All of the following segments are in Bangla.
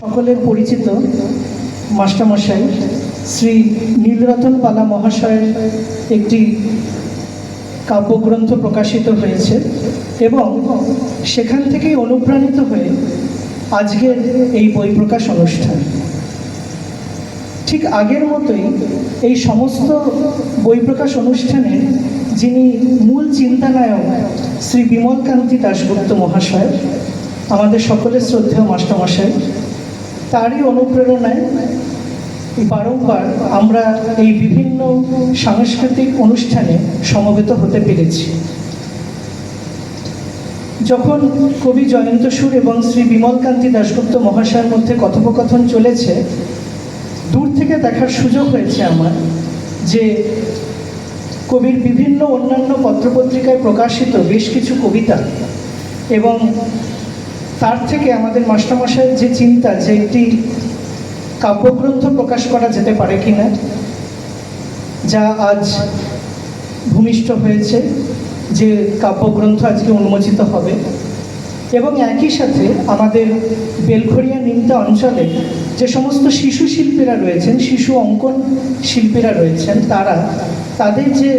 সকলের পরিচিত মাস্টারমশাই শ্রী নীলরতন পালা মহাশয়ের একটি কাব্যগ্রন্থ প্রকাশিত হয়েছে এবং সেখান থেকেই অনুপ্রাণিত হয়ে আজকের এই বই প্রকাশ অনুষ্ঠান। ঠিক আগের মতোই এই সমস্ত বই প্রকাশ অনুষ্ঠানে যিনি মূল চিন্তানায়ক শ্রী বিমলকান্তি দাশগুপ্ত মহাশয়, আমাদের সকলের শ্রদ্ধেয় মাস্টারমশাই, তারই অনুপ্রেরণায় বারংবার আমরা এই বিভিন্ন সাংস্কৃতিক অনুষ্ঠানে সমবেত হতে পেরেছি। যখন কবি জয়ন্ত সুর এবং শ্রী বিমলকান্তি দাশগুপ্ত মহাশয়ের মধ্যে কথোপকথন চলেছে, দূর থেকে দেখার সুযোগ হয়েছে আমার যে কবির বিভিন্ন অন্যান্য পত্রপত্রিকায় প্রকাশিত বেশ কিছু কবিতা এবং তার থেকে আমাদের মাস্টারমশাইয়ের যে চিন্তা যে একটি কাব্যগ্রন্থ প্রকাশ করা যেতে পারে কিনা, যা আজ ভূমিষ্ঠ হয়েছে, যে কাব্যগ্রন্থ আজকে উন্মোচিত হবে। এবং একই সাথে আমাদের বেলঘরিয়া নিমতা অঞ্চলে যে সমস্ত শিশু শিল্পীরা রয়েছেন, শিশু অঙ্কন শিল্পীরা রয়েছেন, তারা তাদের যে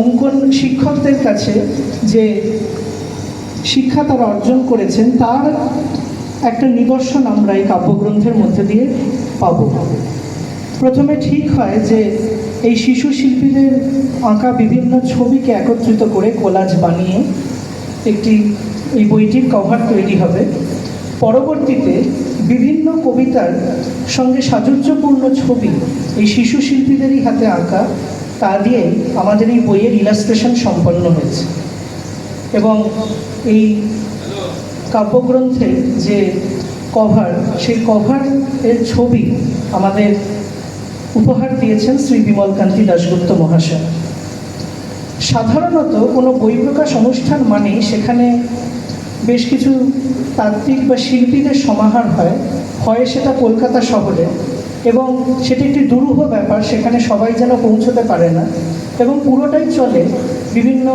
অঙ্কন শিক্ষকদের কাছে যে শিক্ষা তারা অর্জন করেছেন, তার একটা নিদর্শন আমরা এই কাব্যগ্রন্থের মধ্যে দিয়ে পাব। প্রথমে ঠিক হয় যে এই শিশু শিল্পীদের আঁকা বিভিন্ন ছবিকে একত্রিত করে কোলাজ বানিয়ে এই বইটির কভার তৈরি হবে। পরবর্তীতে বিভিন্ন কবিতার সঙ্গে সাযুজ্যপূর্ণ ছবি এই শিশু শিল্পীদেরই হাতে আঁকা, তা দিয়ে আমাদের এই বইয়ের ইলাস্ট্রেশন সম্পন্ন হয়েছে। এবং এই কাব্যগ্রন্থের যে কভার, সেই কভারের ছবি আমাদের উপহার দিয়েছেন শ্রী বিমলকান্তি দাশগুপ্ত মহাশয়। সাধারণত কোনো বই প্রকাশ অনুষ্ঠান মানেই সেখানে বেশ কিছু তাত্ত্বিক বা শিল্পীদের সমাহার হয় সেটা কলকাতা শহরে, এবং সেটি একটি দুরূহ ব্যাপার, সেখানে সবাই যেন পৌঁছতে পারে না, এবং পুরোটাই চলে বিভিন্ন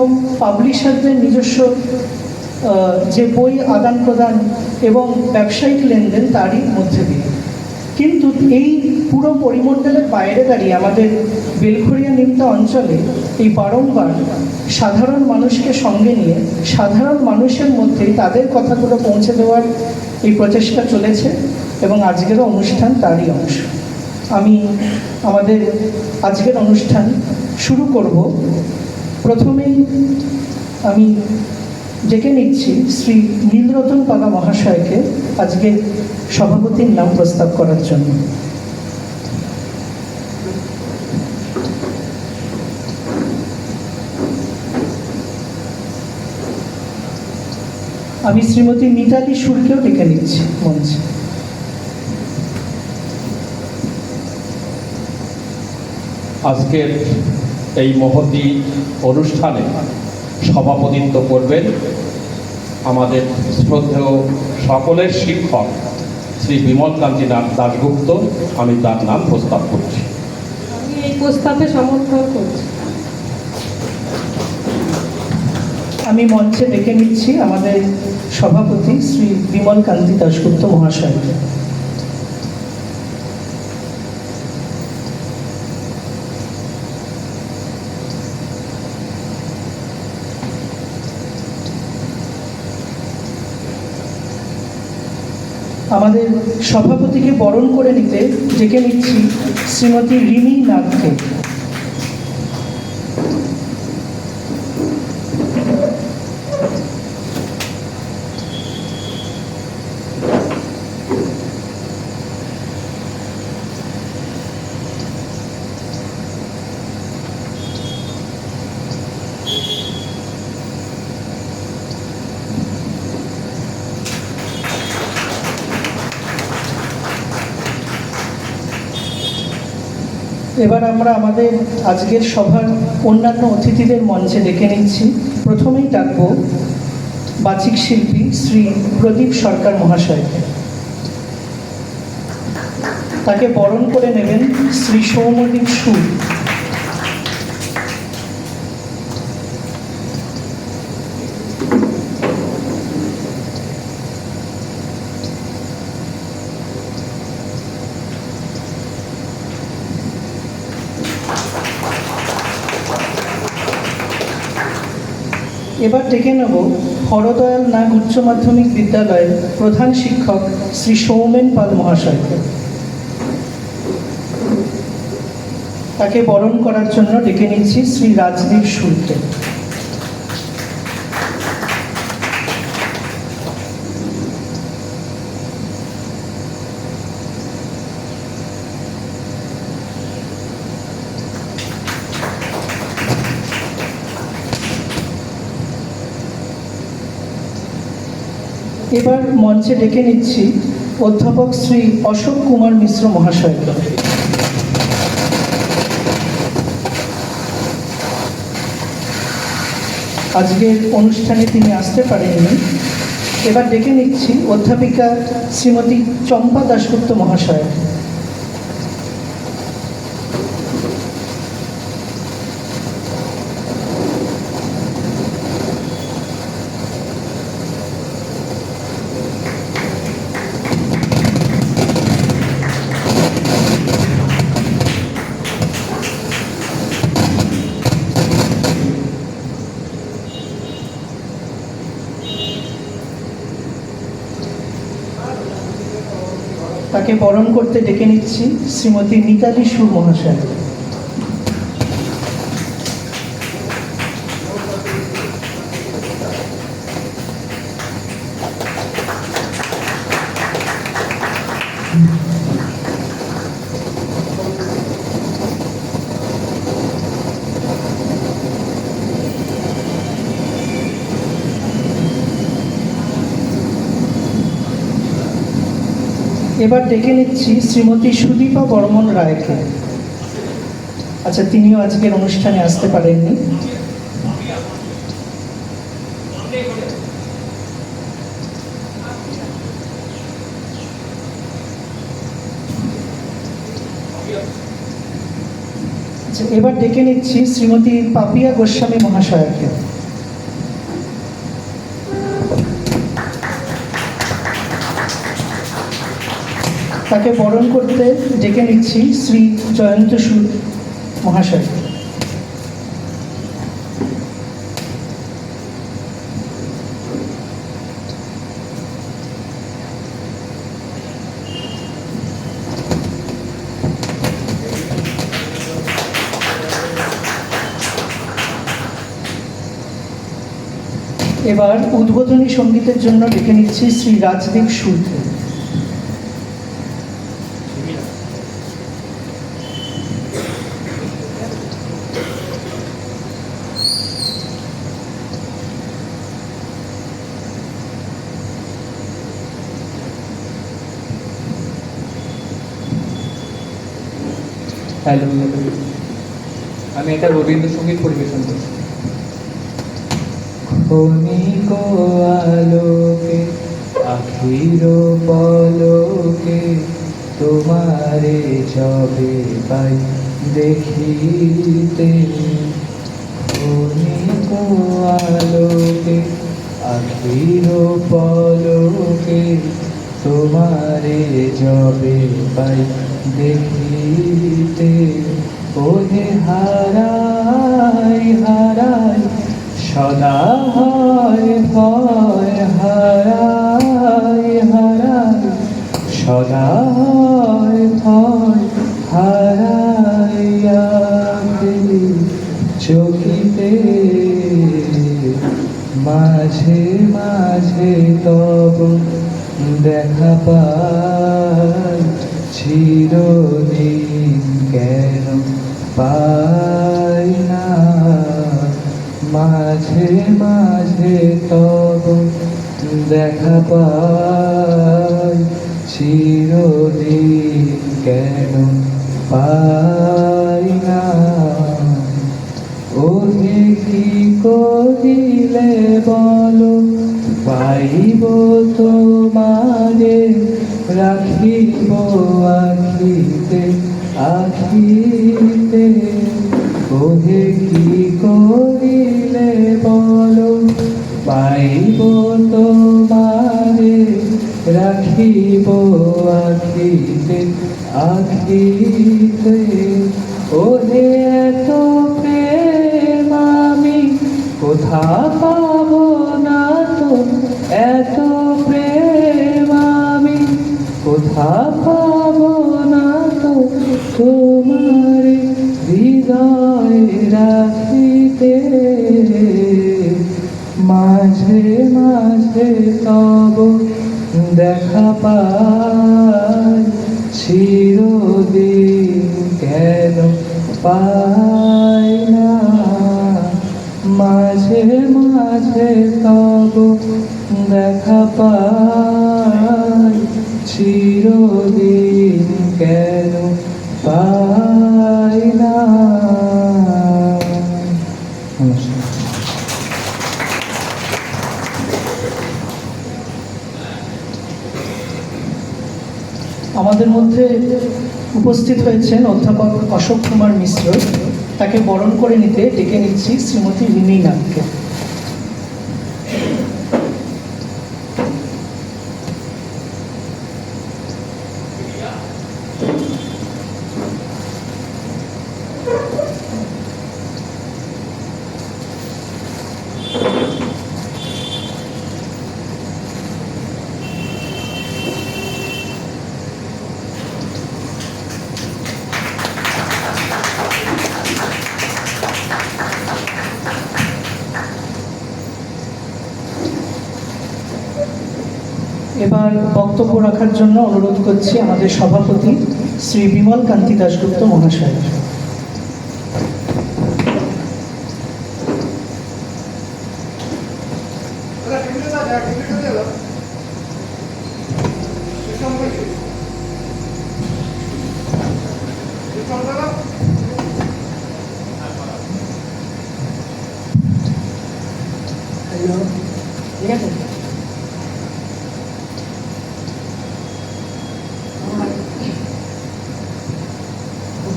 পাবলিশারদের নিজস্ব যে বই আদান প্রদান এবং ব্যবসায়িক লেনদেন তারই মধ্যে দিয়ে। কিন্তু এই পুরো পরিমণ্ডলের বাইরে দাঁড়িয়ে আমাদের বেলঘরিয়া নিমতা অঞ্চলে এই বারংবার সাধারণ মানুষকে সঙ্গে নিয়ে সাধারণ মানুষের মধ্যেই তাদের কথাগুলো পৌঁছে দেওয়ার এই প্রচেষ্টা চলেছে, এবং আজকেরও অনুষ্ঠান তারই অংশ। আমি আমাদের আজকের অনুষ্ঠান শুরু করব। প্রথমেই আমি ডেকে নিচ্ছি শ্রী নীলরতন পালা মহাশয়কে আজকে সভাপতির নাম প্রস্তাব করার জন্য। আমি শ্রীমতী মিতালি সুরকেও ডেকে নিচ্ছি মঞ্চে। আজকের এই মহতী অনুষ্ঠানে সভাপতিত্ব করবেন আমাদের শ্রদ্ধেয় সকলের শিক্ষক শ্রী বিমলকান্তি দাশগুপ্ত। আমি তার নাম প্রস্তাব করছি। আমি এই প্রস্তাবে সমর্থন করছি। আমি মঞ্চে ডেকে নিচ্ছি আমাদের সভাপতি শ্রী বিমলকান্তি দাশগুপ্ত মহাশয়কে। আমাদের সভাপতিকে বরণ করে নিতে ডেকে নিচ্ছি শ্রীমতী রিমি নাগকে। এবার আমরা আমাদের আজকের সভার অন্যান্য অতিথিদের মঞ্চে ডেকে নিচ্ছি। প্রথমেই ডাকব বাচিক শিল্পী শ্রী প্রদীপ সরকার মহাশয়কে। তাকে বরণ করে নেবেন শ্রী সৌম্যদীপ সুর। এবার ডেকে নেব হরদয়াল নাগ উচ্চ মাধ্যমিক বিদ্যালয়ের প্রধান শিক্ষক শ্রী সৌমেন পাল মহাশয়কে। তাকে বরণ করার জন্য ডেকে নিচ্ছি শ্রী রাজদীপ শুল্কে। এবার মঞ্চে ডেকে নিচ্ছি অধ্যাপক শ্রী অশোক কুমার মিশ্র মহাশয়কে। আজকের অনুষ্ঠানে তিনি আসতে পারেননি। এবার ডেকে নিচ্ছি অধ্যাপিকা শ্রীমতী চম্পা দাশগুপ্ত মহাশয়। তাকে বরণ করতে ডেকে নিচ্ছি শ্রীমতী মিতালি সুর মহাশয়। এবার ডেকে নিচ্ছি শ্রীমতী সুদীপা বর্মন রায়কে। আচ্ছা, তিনিও আজকের অনুষ্ঠানে আসতে পারেননি। আচ্ছা, এবার ডেকে নিচ্ছি শ্রীমতী পাপিয়া গোস্বামী মহাশয়কে। তাকে বরণ করতে ডেকে নিচ্ছি শ্রী জয়ন্ত সুর মহাশয়। এবার উদ্বোধনী সঙ্গীতের জন্য ডেকে নিচ্ছি শ্রী রাজদীপ শুল্কে। হ্যালো, আমি এটা রবীন্দ্রসঙ্গীত পরিবেশন করছি। ক্ষণিক আলোকে আখির পলকে তোমারে যবে পাই দেখিতে, ক্ষণিক আলোকে আখির পলকে তোমারে যবে পাই দেখিতে, ওহে হারাই হারাই সদা হয় ভয়, হারাই হারাই সদা হয় ভয়, হারাইয়া ফেলি চকিতে মাঝে মাঝে তব দেখা পাই, চিরদিন কেন পাই না, মাঝে মাঝে তব দেখা পাই, চিরদিন কেন পাই না। ওহে কি করিলে বলো পাইব তোমারে, রাখিব আখিতে আখিতে, ওহে কি করিলে বলো পাইব তোমারে, রাখিব আখিতে আখিতে, ওহে এত প্রেম আমি কোথা পাব কোথা পাবো না তো তোমার হৃদয় রাখিতে, মাঝে মাঝে তব দেখা পাই, চিরদিন কেন পাই না, মাঝে মাঝে তব দেখা পাই, চিরদিন কেন পাই না। নমস্কার। আমাদের মধ্যে উপস্থিত হয়েছেন অধ্যাপক অশোক কুমার মিশ্র। তাকে বরণ করে নিতে ডেকে নিচ্ছি শ্রীমতী রিমি নাথকে। এবার বক্তব্য রাখার জন্য অনুরোধ করছি আমাদের সভাপতি শ্রী বিমল কান্তি দাশগুপ্ত মহাশয়। ঠিক আছে।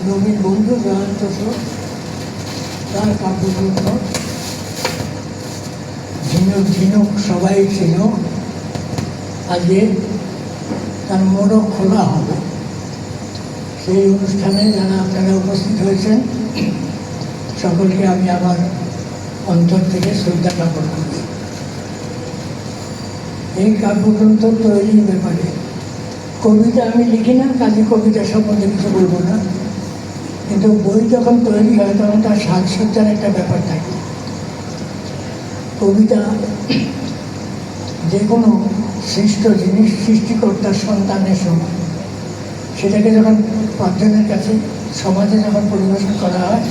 নবীন বন্ধু জয়ন্ত ঘোষ, তার কাব্যগ্রন্থ ঝিনুক ঝিনুক সবাই ছিল, আজকে তার মোড়ক খোলা হবে। সেই অনুষ্ঠানে যারা আপনারা উপস্থিত হয়েছেন সকলকে আমি আমার অন্তর থেকে শ্রদ্ধা জ্ঞাপন করছি। এই কাব্যগ্রন্থ তৈরির ব্যাপারে কবিতা আমি লিখি না, কাজে কবিতা সম্বন্ধে কিছু বলবো না, কিন্তু বই যখন তৈরি হয় তখন তার সাজসজ্জার একটা ব্যাপার থাকে। কবিতা যে কোনো সৃষ্ট জিনিস সৃষ্টিকর্তার সন্তানের সময় সেটাকে যখন পাঁচজনের কাছে সমাজে যখন পরিবেশন করা হয়,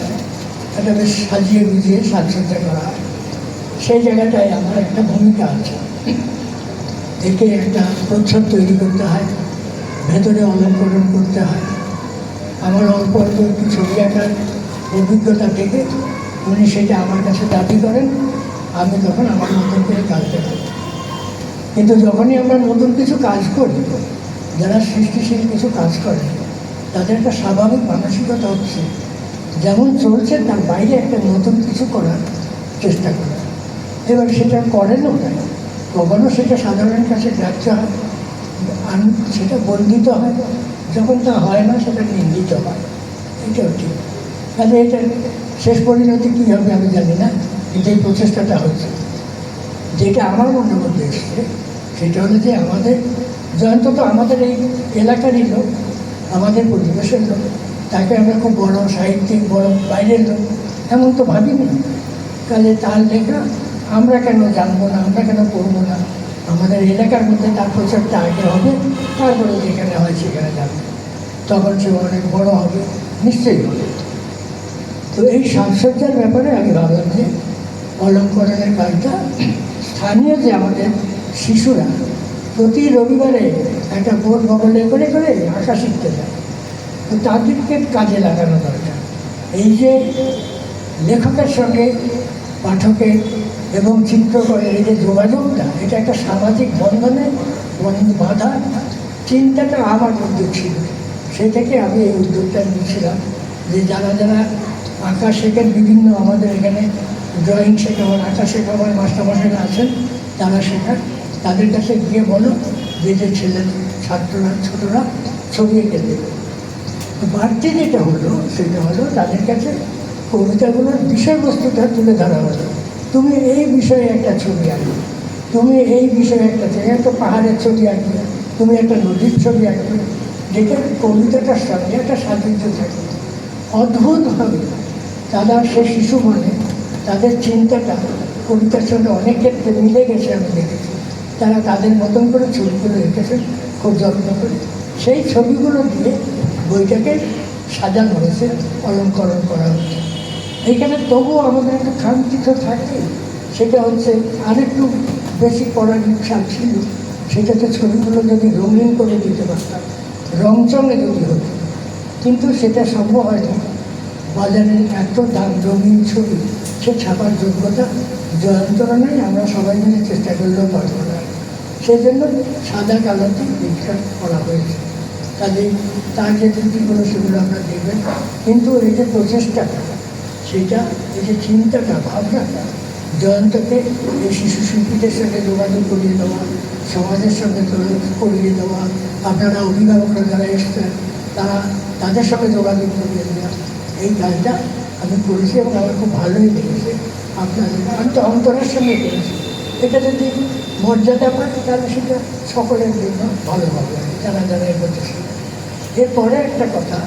এটা বেশ সাজিয়ে গুজিয়ে সাজসজ্জা করা হয়। সেই জায়গাটায় আমার একটা ভূমিকা আছে। একে একটা প্রচ্ছদ তৈরি করতে হয়, ভেতরে অলঙ্করণ করতে হয়। আমার অল্প অল্প একটু ছবি আঁকার অভিজ্ঞতা থেকে উনি সেটা আমার কাছে দাবি করেন, আমি তখন আমার মতন করে কাজ করি। কিন্তু যখনই আমরা নতুন কিছু কাজ করি, যারা সৃষ্টিশীল কিছু কাজ করে, তাদের একটা স্বাভাবিক মানসিকতা হচ্ছে যেমন চলছে তার বাইরে একটা নতুন কিছু করার চেষ্টা করে। এবার সেটা করেনও না, কখনো সেটা সাধারণের কাছে গ্রাহ্য হয়, সেটা বর্ধিত হয়, যখন তা হয় না সেটা নিন্দিত হয়। এটাও ঠিক। তাহলে এটা শেষ পরিণতি কী হবে আমি জানি না, কিন্তু এই প্রচেষ্টাটা হচ্ছে। যেটা আমার মনের মধ্যে এসছে সেটা হলো যে আমাদের জয়ন্ত তো আমাদের এই এলাকারই লোক, আমাদের পরিবেশের লোক, তাকে আমরা খুব বড় সাহিত্যিক, বড় বাইরের লোক এমন তো ভাবিনি। কাজে তার লেখা আমরা কেন জানবো না, আমরা কেন পড়বো না? আমাদের এলাকার মধ্যে তার প্রচারটা আগে হবে, তারপরে যেখানে হয় সেখানে যাবে, তখন সে অনেক বড় হবে, নিশ্চয়ই হবে। তো এই সাজসজ্জার ব্যাপারে আমি ভাবলাম যে অলঙ্করণের কাজটা স্থানীয় যে আমাদের শিশুরা প্রতি রবিবারে একটা বোট বগলে করে করে আঁকা শিখতে যায়, তো তাদেরকে কাজে লাগানো দরকার। এই যে লেখকের সঙ্গে পাঠকের এবং চিত্রকরের এই যে যোগাযোগটা, এটা একটা সামাজিক বন্ধনে বাধা চিন্তাটা আমার মধ্যে ছিল। সেই থেকে আমি এই উদ্যোগটা নিয়েছিলাম যে যারা যারা আঁকা শেখেন, বিভিন্ন আমাদের এখানে ড্রয়িং শেখাবার, আঁকা শেখাবার মাস্টারমশাইরা আছেন, তারা শেখান, তাদের কাছে গিয়ে বলো যে যে ছেলে ছাত্ররা ছোটরা ছবি এঁকে দেবে। বাড়তি যেটা হলো সেটা হলো তাদের কাছে কবিতাগুলোর বিষয়বস্তুটা তুলে ধরা হলো। তুমি এই বিষয়ে একটা ছবি আঁকবে, তুমি এই বিষয়ে একটা ছবি, একটা পাহাড়ের ছবি আঁকবে, তুমি একটা নদীর ছবি আঁকবে, যেটা কবিতাটার সঙ্গে একটা সাদৃশ্য থাকে। অদ্ভুতভাবে তারা সে শিশু মনে তাদের চিন্তাটা কবিতার সঙ্গে অনেক ক্ষেত্রে মিলে গেছে আমি দেখেছি। তারা তাদের মতন করে ছবিগুলো এঁকেছেন খুব যত্ন করে। সেই ছবিগুলো দিয়ে বইটাকে সাজানো হয়েছে, অলঙ্করণ করা হচ্ছে। এইখানে তবুও আমাদের একটা খামতি তো থাকে, সেটা হচ্ছে আরেকটু বেশি করার ইচ্ছা ছিল। সেটাতে ছবিগুলো যদি রঙিন করে দিতে পারতাম, রংচঙে যদি হতো, কিন্তু সেটা সম্ভব হয়নি। বাজারে এত দাম রঙিন ছবি, সে ছাপার যোগ্যতা জয়ন্তরা নেই, আমরা সবাই মিলে চেষ্টা করলেও পারবো না। সেই জন্য সাদা কালোতে বিখ্যাত করা হয়েছে। কাজেই তার যে ত্রুটিগুলো সেগুলো আমরা দেখবেন, কিন্তু এই যে প্রচেষ্টাটা, সেটা এই যে চিন্তাটা, ভাবনাটা, জয়ন্তকে এই শিশু শিল্পীদের সঙ্গে যোগাযোগ করিয়ে দেওয়া, সমাজের সঙ্গে করিয়ে দেওয়া, আপনারা অভিভাবকরা যারা এসছেন তারা তাদের সঙ্গে যোগাযোগ করিয়ে দেওয়া, এই কাজটা আমি করেছি এবং আমার খুব ভালোই লেগেছে। আপনাদের আমি তো অন্তরের সঙ্গে করেছি। এটা যদি মর্যাদা পায় তাহলে সেটা সকলের জন্য ভালো হবে, যারা যারা এর মধ্যে ছিল। এরপরে একটা কথা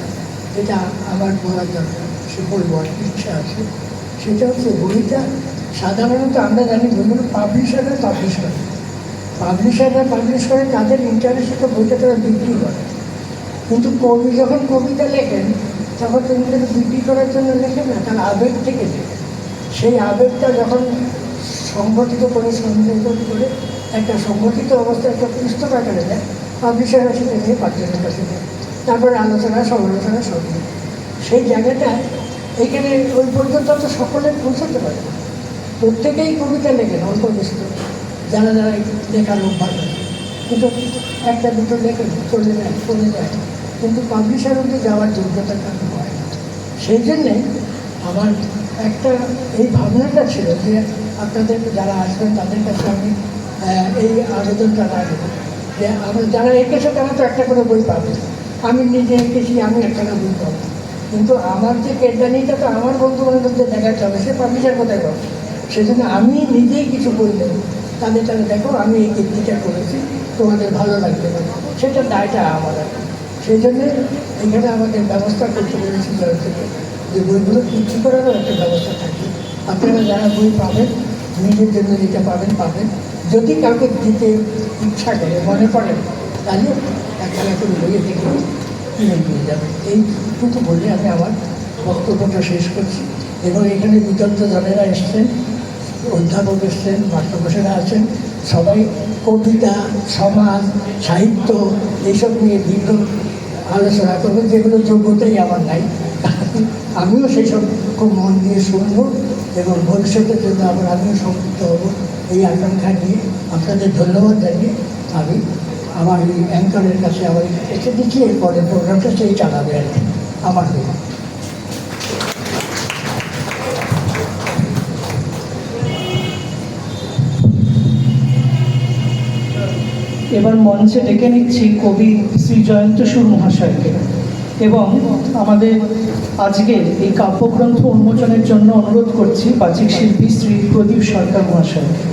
যেটা আমার বলার দরকার, সে বলবার ইচ্ছা আছে, সেটা হচ্ছে বইটা সাধারণত আমরা জানি বইগুলো পাবলিশাররা পাবলিশ করে, পাবলিশ করে তাদের ইন্টারেস্টে তো বইটা তারা বিক্রি করে। কিন্তু কবি যখন কবিতা লেখেন তখন তিনি কিন্তু বিক্রি করার জন্য লেখেন না, তার আবেগ থেকে লেখেন। সেই আবেগটা যখন সংগঠিত করে সংযোজন করে একটা সংগঠিত অবস্থায় একটা পুস্তক আকারে দেয়, পাবলিশাররা সেটা নিয়ে পাঁচজনের কাছে দেয়, তারপরে আলোচনা সমালোচনা সব নিয়ে। সেই জায়গাটায় এইখানে ওই পর্যন্ত তো সকলে পৌঁছাতে পারে না। প্রত্যেকেই কবিতা লেখেন অল্প বিস্তর, যারা যারা লেখার অভ্যাস আছে, কিন্তু একটা দুটো লেখেন চলে যায়, কিন্তু পাবলিশার অব্দি যাওয়ার যোগ্যতা কারণ হয় না। সেই জন্যে আমার একটা এই ভাবনাটা ছিল যে আপনাদের যারা আসবেন তাদের কাছে আমি এই আবেদনটা রাখবো যে আমরা যারা এঁকেছে তারা তো একটা করে বই পাবে, আমি নিজে এঁকেছি আমি একটা বই পাবো, কিন্তু আমার যে কেদানিটা তো আমার বন্ধু বান্ধবদের দেখাতে হবে, সে পাবলিশার কোথায় পাবো? সেজন্য আমি নিজেই কিছু বই দেবো, তাদের দেখো আমি এই কীর্তিটা করেছি, তোমাদের ভালো লাগবে না, সেটা দায়টা আমার আছে। সেই জন্যে এখানে আমাদের ব্যবস্থা করতে পেরেছি থেকে যে বইগুলো বিক্রি করারও একটা ব্যবস্থা থাকে। আপনারা যারা বই পাবেন নিজের জন্য যেটা পাবেন, যদি কাউকে দিতে ইচ্ছা করে মনে করেন তাহলে একখানা করে বইয়ে থেকে কিনে নিয়ে যাবেন। এইটুকু বলে আমি আমার বক্তব্যটা শেষ করছি। এবং এখানে বিতর্ক জনেরা এসছেন, অধ্যাপক এসছেন, মাস্টারমশাইরা আছেন, সবাই কবিতা, সমাজ, সাহিত্য এইসব নিয়ে দীর্ঘ আলোচনা করবেন, যেগুলো যোগ্যতাই আমার নাই। আমিও সেই সব খুব মন দিয়ে শুনব এবং ভবিষ্যতের জন্য আমিও সম্পৃক্ত হব এই আকাঙ্ক্ষা নিয়ে। আপনাদের ধন্যবাদ জানিয়ে আমি আমার এই অ্যাঙ্কারের কাছে আবার এসে দিচ্ছি, এরপরে প্রোগ্রামটা সেই চালাবে আর কি আমার হয়ে। এবার মঞ্চে ডেকে নিচ্ছি কবি শ্রী জয়ন্ত সুর মহাশয়কে এবং আমাদের আজকের এই কাব্যগ্রন্থ উন্মোচনের জন্য অনুরোধ করছি বাচিক শিল্পী শ্রী প্রদীপ সরকার মহাশয়কে।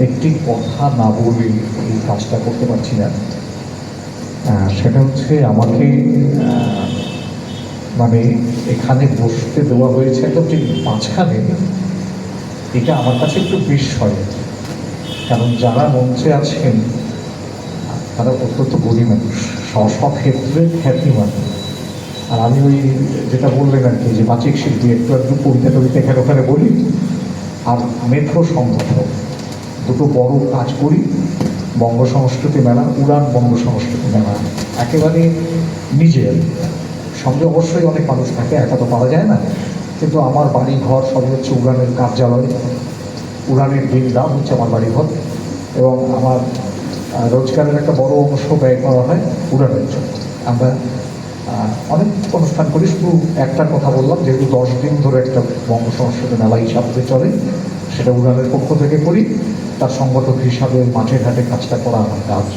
একটি কথা না বলে এই কাজটা করতে পারছি না। সেটা হচ্ছে আমাকে মানে এখানে বসতে দেওয়া হয়েছে একদম ঠিক মাঝখানে। এটা আমার কাছে একটু বিস্ময়, কারণ যারা মঞ্চে আছেন তারা অত্যন্ত গরিব মানুষ, সব ক্ষেত্রে খ্যাতিমান। আর আমি ওই যেটা বললেন আর কি, যে বাচিক শিল্পী, একটু একটু কবিতা টবিতা এখানে ওখানে বলি, আর মেট্রো সংগঠন, দুটো বড় কাজ করি। বঙ্গ সংস্কৃতি মেলা, উড়ান বঙ্গ সংস্কৃতি মেলা, একেবারে নিজের সঙ্গে অবশ্যই অনেক মানুষ থাকে, একা তো পাওয়া যায় না, কিন্তু আমার বাড়ি ঘর সবই হচ্ছে উড়ানের কার্যালয়, উড়ানের দিন দাম হচ্ছে আমার বাড়ি ঘর, এবং আমার রোজগারের একটা বড় অংশ ব্যয় করা হয় উড়ানের জন্য। আমরা অনেক অনুষ্ঠান করি, শুধু একটা কথা বললাম, যেহেতু 10 দিন ধরে একটা বঙ্গ সংস্কৃতি মেলা হিসাবে চলে, সেটা উড়ানের পক্ষ থেকে করি। তার সংগঠক হিসাবে মাঠে ঘাটে কাজটা করা আমার কাজ।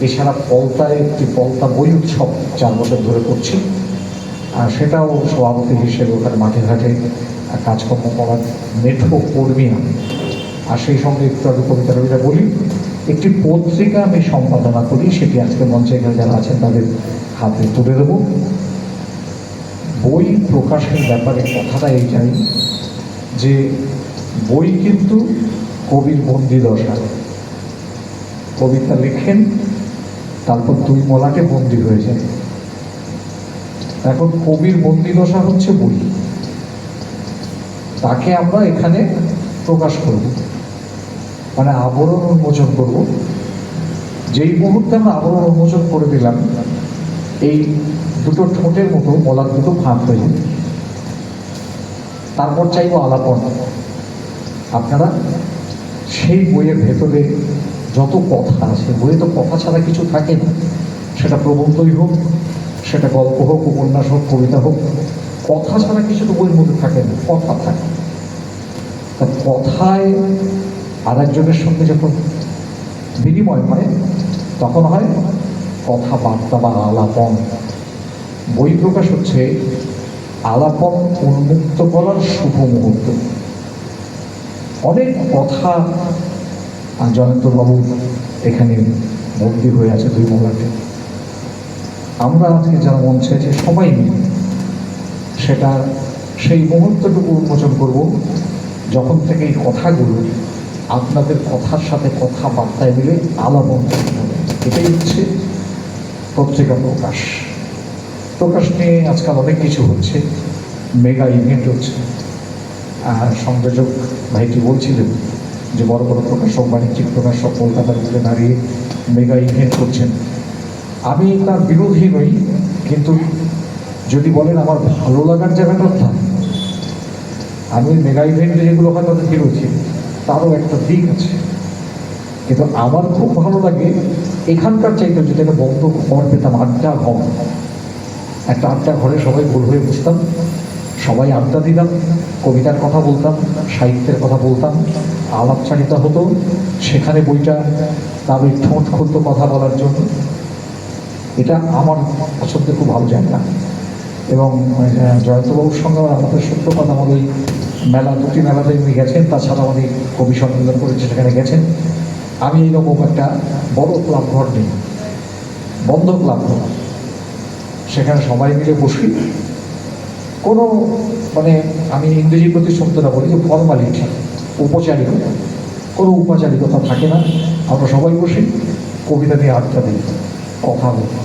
এছাড়া পলতায় একটি পলতা বই উৎসব 4 বছর ধরে করছি, আর সেটাও সভাপতি হিসেবে ওখানে মাঠে ঘাটে কাজকর্ম করার মেঠো কর্মী আমি। আর সেই সঙ্গে একটু আগে কবিতা টবিতা বলি। একটি পত্রিকা আমি সম্পাদনা করি, সেটি আজকে মঞ্চে এখানে যারা আছেন তাদের হাতে তুলে দেব। বই প্রকাশের ব্যাপারে কথাটা এইটাই, যে বই কিন্তু কবির বন্দি দশা। কবিতা লেখেন, তারপর 2 মলাটে বন্দি হয়ে যায়। এখন কবির বন্দি দশা হচ্ছে বই, তাকে আমরা এখানে প্রকাশ করব, মানে আবরণ উন্মোচন করব। যেই মুহূর্তে আমরা আবরণ উন্মোচন করে দিলাম, এই দুটো ঠোঁটের মতো মলার দুটো ফাঁক হয়ে যাবে। তারপর চাইব আলাপন। আপনারা সেই বইয়ের ভেতরে যত কথা আছে, বইয়ে তো কথা ছাড়া কিছু থাকে না, সেটা প্রবন্ধই হোক, সেটা গল্প হোক, উপন্যাস হোক, কবিতা হোক, কথা ছাড়া কিছু তো বইয়ের মধ্যে থাকে না, কথা থাকে। তা কথায় আর একজনের সঙ্গে যখন বিনিময় হয়, তখন হয় কথাবার্তা বা আলাপন। বই প্রকাশ হচ্ছে আলাপন উন্মুক্ত করার শুভ মুহূর্ত। অনেক কথা জয়ন্তবাবু এখানে বন্দী হয়ে আছে 2 মলাটে। আমরা আজকে যারা মঞ্চে আছে সবাই মিলে সেটা সেই মুহূর্তটুকু উন্মোচন করব, যখন থেকে এই কথাগুলো আপনাদের কথার সাথে কথাবার্তায় মিলে আলাপন করতে হবে। এটাই হচ্ছে পত্রিকা প্রকাশ। প্রকাশ নিয়ে আজকাল অনেক কিছু হচ্ছে, মেগা ইভেন্ট হচ্ছে। আর সংযোজক ভাইটি বলছিলেন যে বড় বড় প্রকাশক, বাণিজ্যিক প্রকাশক কলকাতার মধ্যে দাঁড়িয়ে মেগা ইভেন্ট করছেন। আমি তার বিরোধী নই, কিন্তু যদি বলেন আমার ভালো লাগার জায়গাটা কোথায়, আমি মেগা ইভেন্টে যেগুলো হয় তাদের বিরোধী, তারও একটা দিক আছে। কিন্তু আমার খুব ভালো লাগে এখানকার চাইতে যদি একটা বন্ধ ঘর পেতাম, আড্ডা ঘর, একটা আড্ডা ঘরে সবাই গোল হয়ে বসতাম, সবাই আড্ডা দিতাম, কবিতার কথা বলতাম, সাহিত্যের কথা বলতাম, আলাপচারিতা হতো। সেখানে বইটা তার ওই ঠোঁট খুলত কথা বলার জন্য, এটা আমার পছন্দের খুব ভালো জায়গা। এবং জয়ন্তবাবুর সঙ্গে আমাদের সত্য কথা, আমার ওই মেলা 2টি মেলাতে উনি গেছেন, তাছাড়া উনি কবি সম্মেলন করেছে, সেখানে গেছেন। আমি এইরকম একটা বড় ক্লাব ঘর নেই, বন্ধ ক্লাব ঘর, সেখানে সবাই মিলে বসি। কোনো মানে আমি ইংরেজি প্রতিষ্ঠানটা বলি যে ফর্মালিটি, ঔপচারিকতা, কোনো ঔপচারিকতা থাকে না। আমরা সবাই বসি, কবিতা নিয়ে আড্ডা দিই, কথা বলি,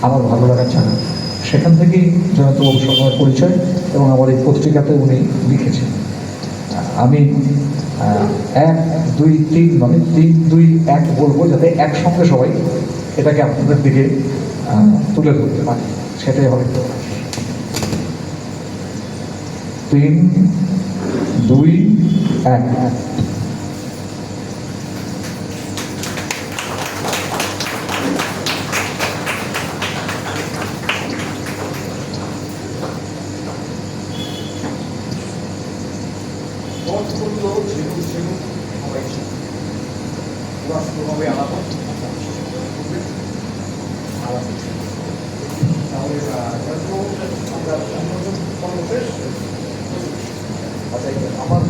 আমার ভালো লাগার জানা। সেখান থেকেই জয়ন্তবাবুর সঙ্গে আমার পরিচয়, এবং আমার এই পত্রিকাতে উনি লিখেছেন। আমি 1, 2, 3 মানে 3, 2, 1 বলবো, যাতে একসঙ্গে সবাই এটাকে আপনাদের দিকে তুলে ধরতে পারে, সেটাই হবে প্রকাশ। 3, 2, 1। আমার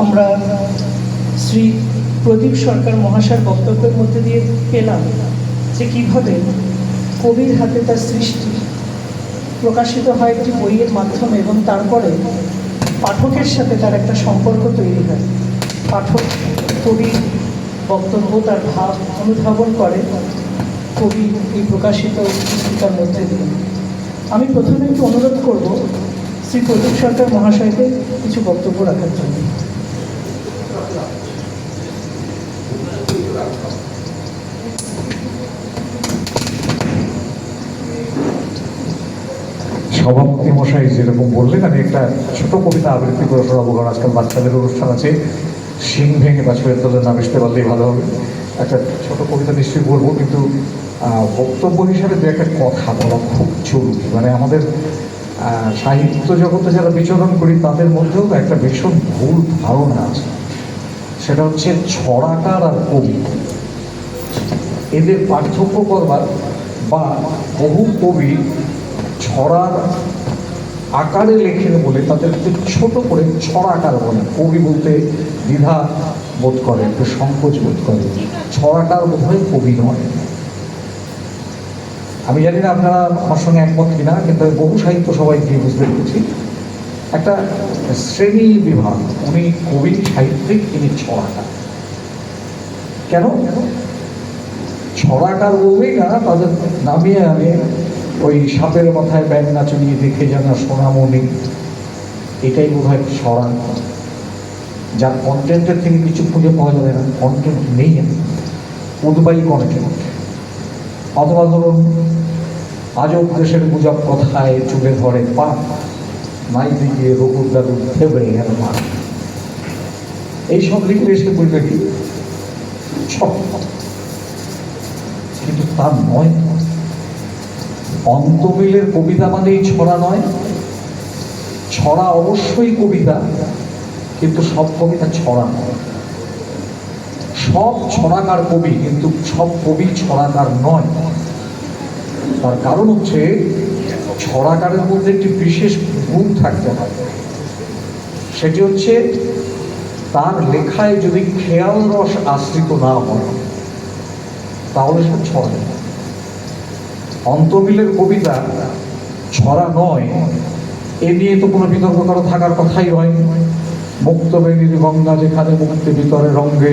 আমরা শ্রী প্রদীপ সরকার মহাশয়ের বক্তব্যের মধ্যে দিয়ে পেলাম যে কীভাবে কবির হাতে তার সৃষ্টি প্রকাশিত হয় একটি বইয়ের মাধ্যমে এবং তারপরে পাঠকের সাথে তার একটা সম্পর্ক তৈরি হয়। পাঠক কবির বক্তব্য তার ভাব অনুধাবন করে কবি এই প্রকাশিত পুস্তিকার মধ্যে দিয়ে। আমি প্রথমে একটু অনুরোধ করব শ্রী প্রদীপ সরকার মহাশয়কে কিছু বক্তব্য রাখার জন্য। সভাপতি মশাই যেরকম বললেন, আমি একটা ছোট কবিতা আবৃত্তি করে শোনাবো, কারণ আজকাল বাচ্চাদের অনুষ্ঠান আছে। শিং ভেঙে বাছুরের তলে না মিশতে পারলেই ভালো হবে। একটা ছোট কবিতা নিশ্চয়ই বলবো, কিন্তু বক্তব্য হিসাবে দু একটা কথা বলা খুব জরুরি। মানে আমাদের সাহিত্য জগতে যারা বিচরণ করি তাদের মধ্যেও একটা ভীষণ ভুল ধারণা আছে, সেটা হচ্ছে ছড়াকার আর কবি এদের পার্থক্য করবার, বা বহু কবি ছড়ার আকারে লেখেন বলে তাদেরকে ছোট করে ছড়াকার বলে। কবি বলতে দ্বিধা বোধ করে, একটু সংকোচ বোধ করে। ছড়াকার বোধ হয় কবি নয়। আমি জানি না আপনারা আমার সঙ্গে একমত কিনা, কিন্তু বহু সাহিত্য সবাই গিয়ে বুঝতে পেরেছি একটা শ্রেণী বিভাগ। উনি কবি সাহিত্যিক, তিনি ছড়াকার। কেন ছড়াকার বলবেই না, তাদের নামিয়ে আনে ওই সাপের মাথায় ব্যাঙ নাচুনিয়ে দেখে জানা সোনামণি, এটাই বোধ হয় ছড়া। যার কন্টেন্টের থেকে কিছু খুঁজে পাওয়া যাবে না, কন্টেন্ট নেই, উদ্বায়ী কন্টেন্ট। অথবা ধরুন আজব দেশের গুজব কথায় চুলে ধরে পা, নাই দিকে রঘুর দাদু ফেবড়ে গেল মা, এইসব লিখলে এসে বলবে কি সব, কিন্তু তার নয়। অন্তমিলের কবিতা মানেই ছড়া নয়। ছড়া অবশ্যই কবিতা, কিন্তু সব কবিতা ছড়া নয়। সব ছড়াকার কবি, কিন্তু সব কবি ছড়াকার নয়। তার কারণ হচ্ছে ছড়াকারের মধ্যে একটি বিশেষ গুণ থাকতে হয়, সেটি হচ্ছে তার লেখায় যদি খেয়াল রস আশ্রিত না হয় তাহলে সে ছড়া। অন্তমিলের কবিতা ছড়া নয়, এ নিয়ে তো কোনো বিতর্ক কারো থাকার কথাই নয়। মুক্ত বেদির গঙ্গা যেখানে মুক্তি ভিতরে রঙ্গে,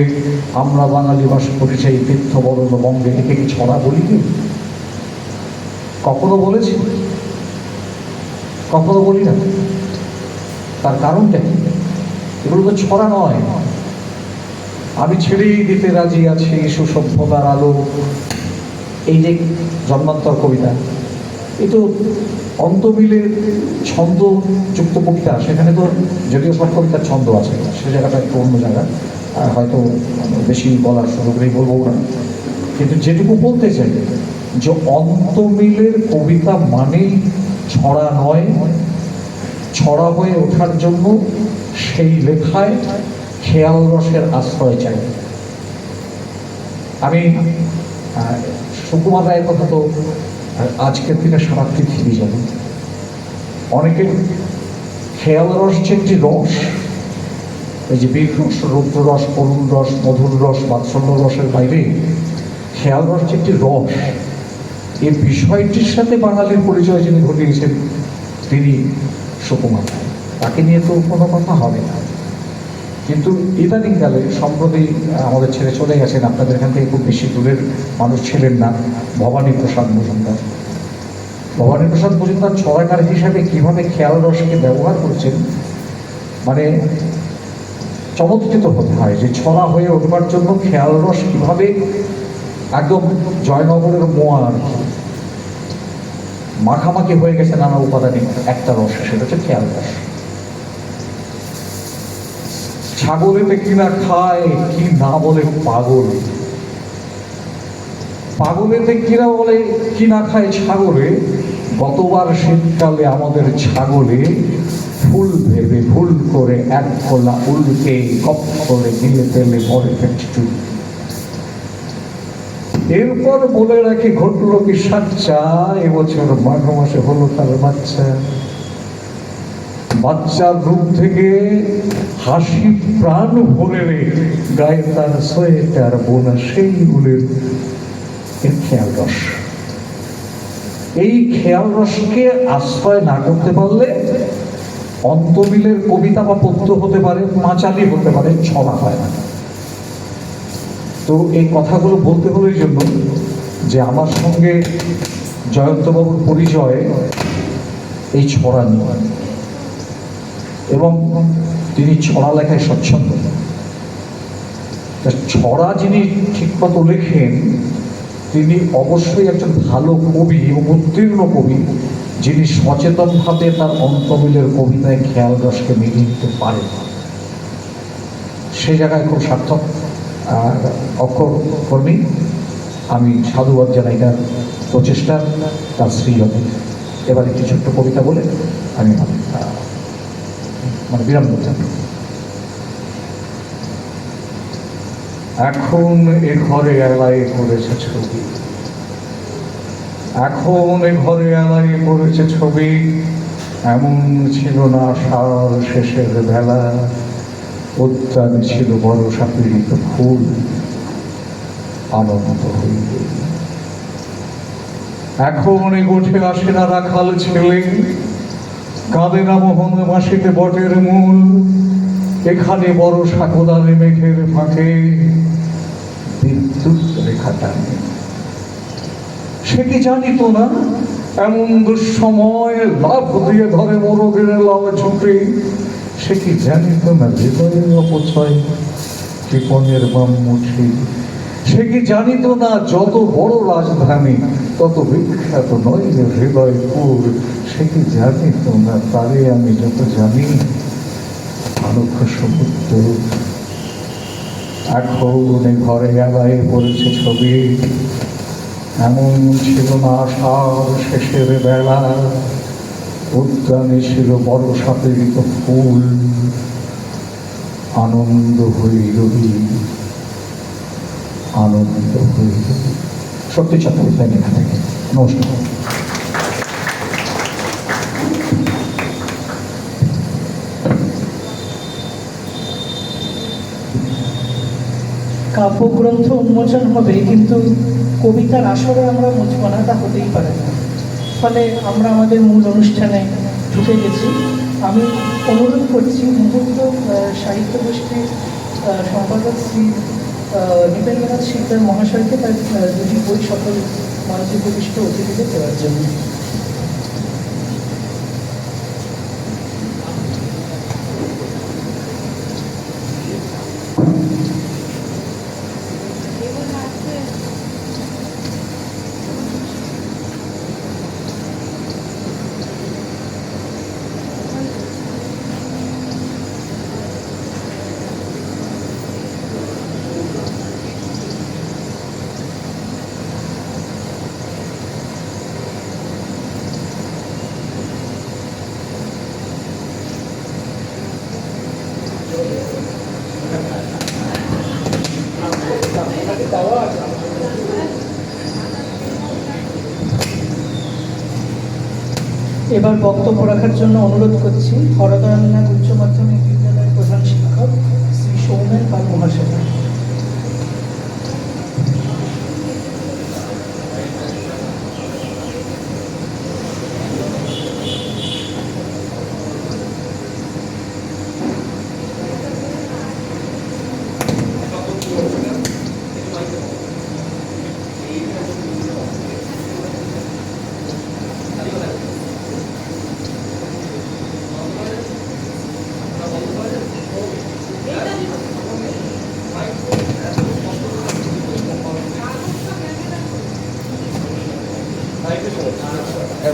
আমরা বাঙালি বাস করি সেই তীর্থ বরণ বঙ্গে, একে কি ছড়া বলি কি? কখনো বলেছি? কখনো বলি না। তার কারণটা কি? এগুলো তো ছড়া নয়। আমি ছেড়েই দিতে রাজি আছি সুসভ্যতার আলো, এই যে জন্মান্তর কবিতা, এ তো অন্তমিলের ছন্দযুক্ত কবিতা। সেখানে তো যদিও সব কবিতার ছন্দ আছে, সে জায়গাটা একটু অন্য জায়গা, হয়তো বেশি বলার সুযোগ নেই, বলবো না। কিন্তু যেটুকু বলতে চাই যে অন্তমিলের কবিতা মানেই ছড়া নয়। ছড়া হয়ে ওঠার জন্য সেই লেখায় খেয়াল রসের আশ্রয় চাই। আমি সুকুমার রায়ের কথা তো আজকের দিনে সারা পৃথিবী জানে। অনেকে খেয়াল রস যে একটি রস, এই যে বীর রস, রৌদ্র রস, করুণ রস, মধুর রস, বাৎসল্য রসের বাইরে খেয়াল রস যে একটি রস, এই বিষয়টির সাথে বাঙালির পরিচয় যিনি ঘটিয়েছেন তিনি সুকুমার রায়। তাকে নিয়ে তো কোনো কথা হবে না। কিন্তু ইদানিংকালে সম্প্রতি আমাদের ছেড়ে চলে গেছেন, আপনাদের এখান থেকে খুব বেশি দূরের মানুষ ছিলেন না, ভবানী প্রসাদ মজুমদার। ভবানী প্রসাদ মজুমদার ছড়াকার হিসাবে কিভাবে খেয়াল রসকে ব্যবহার করছেন, মানে চমৎকৃত হতে হয় যে ছড়া হয়ে উঠবার জন্য খেয়াল রস কিভাবে একদম জয়নগরের মোয়ার মাখামাখি হয়ে গেছে নানা উপাদানে একটা রস, সেটা হচ্ছে খেয়াল রস। ছাগলেতে কিনা খায় কি না বলে পাগল, পাগলেতে কিনা বলে কি না খায় ছাগলে, গতবার শীতকালে আমাদের ছাগলে ফুল ভেবে ভুল করে এক কলা উল্টে কপ করে দিয়ে তেলে পরে ফেটে। এরপর বলে রাখি ঘটল কি সাচ্চা, এবছর মাঘ মাসে হলো তার বাচ্চা। বাচ্চার রূপ থেকে হাসি প্রাণ ভরে রে গায়ে তার সোয়েটার বোনা সেই উলের এর খেয়াল রস। এই খেয়াল রসকে আশ্রয় না করতে পারলে অন্তমিলের কবিতা বা পদ্য হতে পারে, পাঁচালি হতে পারে, ছড়া হয় না। তো এই কথাগুলো বলতে হলো এই জন্য যে আমার সঙ্গে জয়ন্তবাবুর পরিচয় এই ছড়া নিয়ে, এবং তিনি ছড়া লেখায় স্বচ্ছন্দ। ছড়া যিনি ঠিকমতো লেখেন তিনি অবশ্যই একজন ভালো কবি এবং উত্তীর্ণ কবি, যিনি সচেতনভাবে তার অন্তমিলের কবিতায় খেয়াল রসকে মিলিয়ে নিতে পারেন। সেই জায়গায় খুব সার্থক অক্ষর কর্মী। আমি সাধুবাদ জানাই তার প্রচেষ্টা, তার শ্রীয়তে। এবার একটি ছোট্ট কবিতা বলে আমি বিরাম করতে। এখন এ ঘরে এলায় পড়েছে ছবি, এখন এ ঘরে এলায় পড়েছে ছবি, এমন ছিল না সার শেষের বেলা, উদ্যানে ছিল বড় সাপীড়িত ফুল, আনন্দ হইল। এখন এ গোঠে আসে না রাখাল ছেলে, কাঁদে না মোহন মাসিতে বটের মূল, এখানে বড় সাকোদারে মেঘের ফাঁকে বিদ্যুৎ রেখা টানে। সে কি জানিত না এমন দুঃসময় লাভ দিয়ে ধরে মোরগের লাল ঝুঁকে, সে কি জানিত না হৃদয়ের অপচয় কৃপণের বামমুঠি, সে কি জানিত না যত বড় রাজধানী তত বিখ্যাত নয় হৃদয়পুর, সে কি জানিত না তারে আমি যত জানি আলোক সমুদ্র। এখন ঘরে এলায় পড়েছে ছবি, এমন ছিল না আষাঢ় শেষের বেলা, উদ্যানে ছিল বড় সাপেরিত ফুল, আনন্দ হইল, আনন্দ হইল। সত্যি চট্টোপাধ্যায় লেখা থেকে। নমস্কার। কাব্যগ্রন্থ উন্মোচন হবে কিন্তু কবিতার আসরে আমরা মুছব না, তা হতেই পারে না। ফলে আমরা আমাদের মূল অনুষ্ঠানে ঢুকে গেছি। আমি অনুরোধ করছি মুহূর্ত সাহিত্য গোষ্ঠীর সম্পাদক শ্রী দীপেন্দ্রনাথ শিকদার মহাশয়কে তার দুটি বই সকল মঞ্চে উপবিষ্ট অতিথিদের দেওয়ার জন্য। এবার বক্তব্য রাখার জন্য অনুরোধ করছি হরদয়ালনাথ উচ্চ মাধ্যমিক বিদ্যালয়ের প্রধান শিক্ষক শ্রী সৌমেন পাল মহাশয়।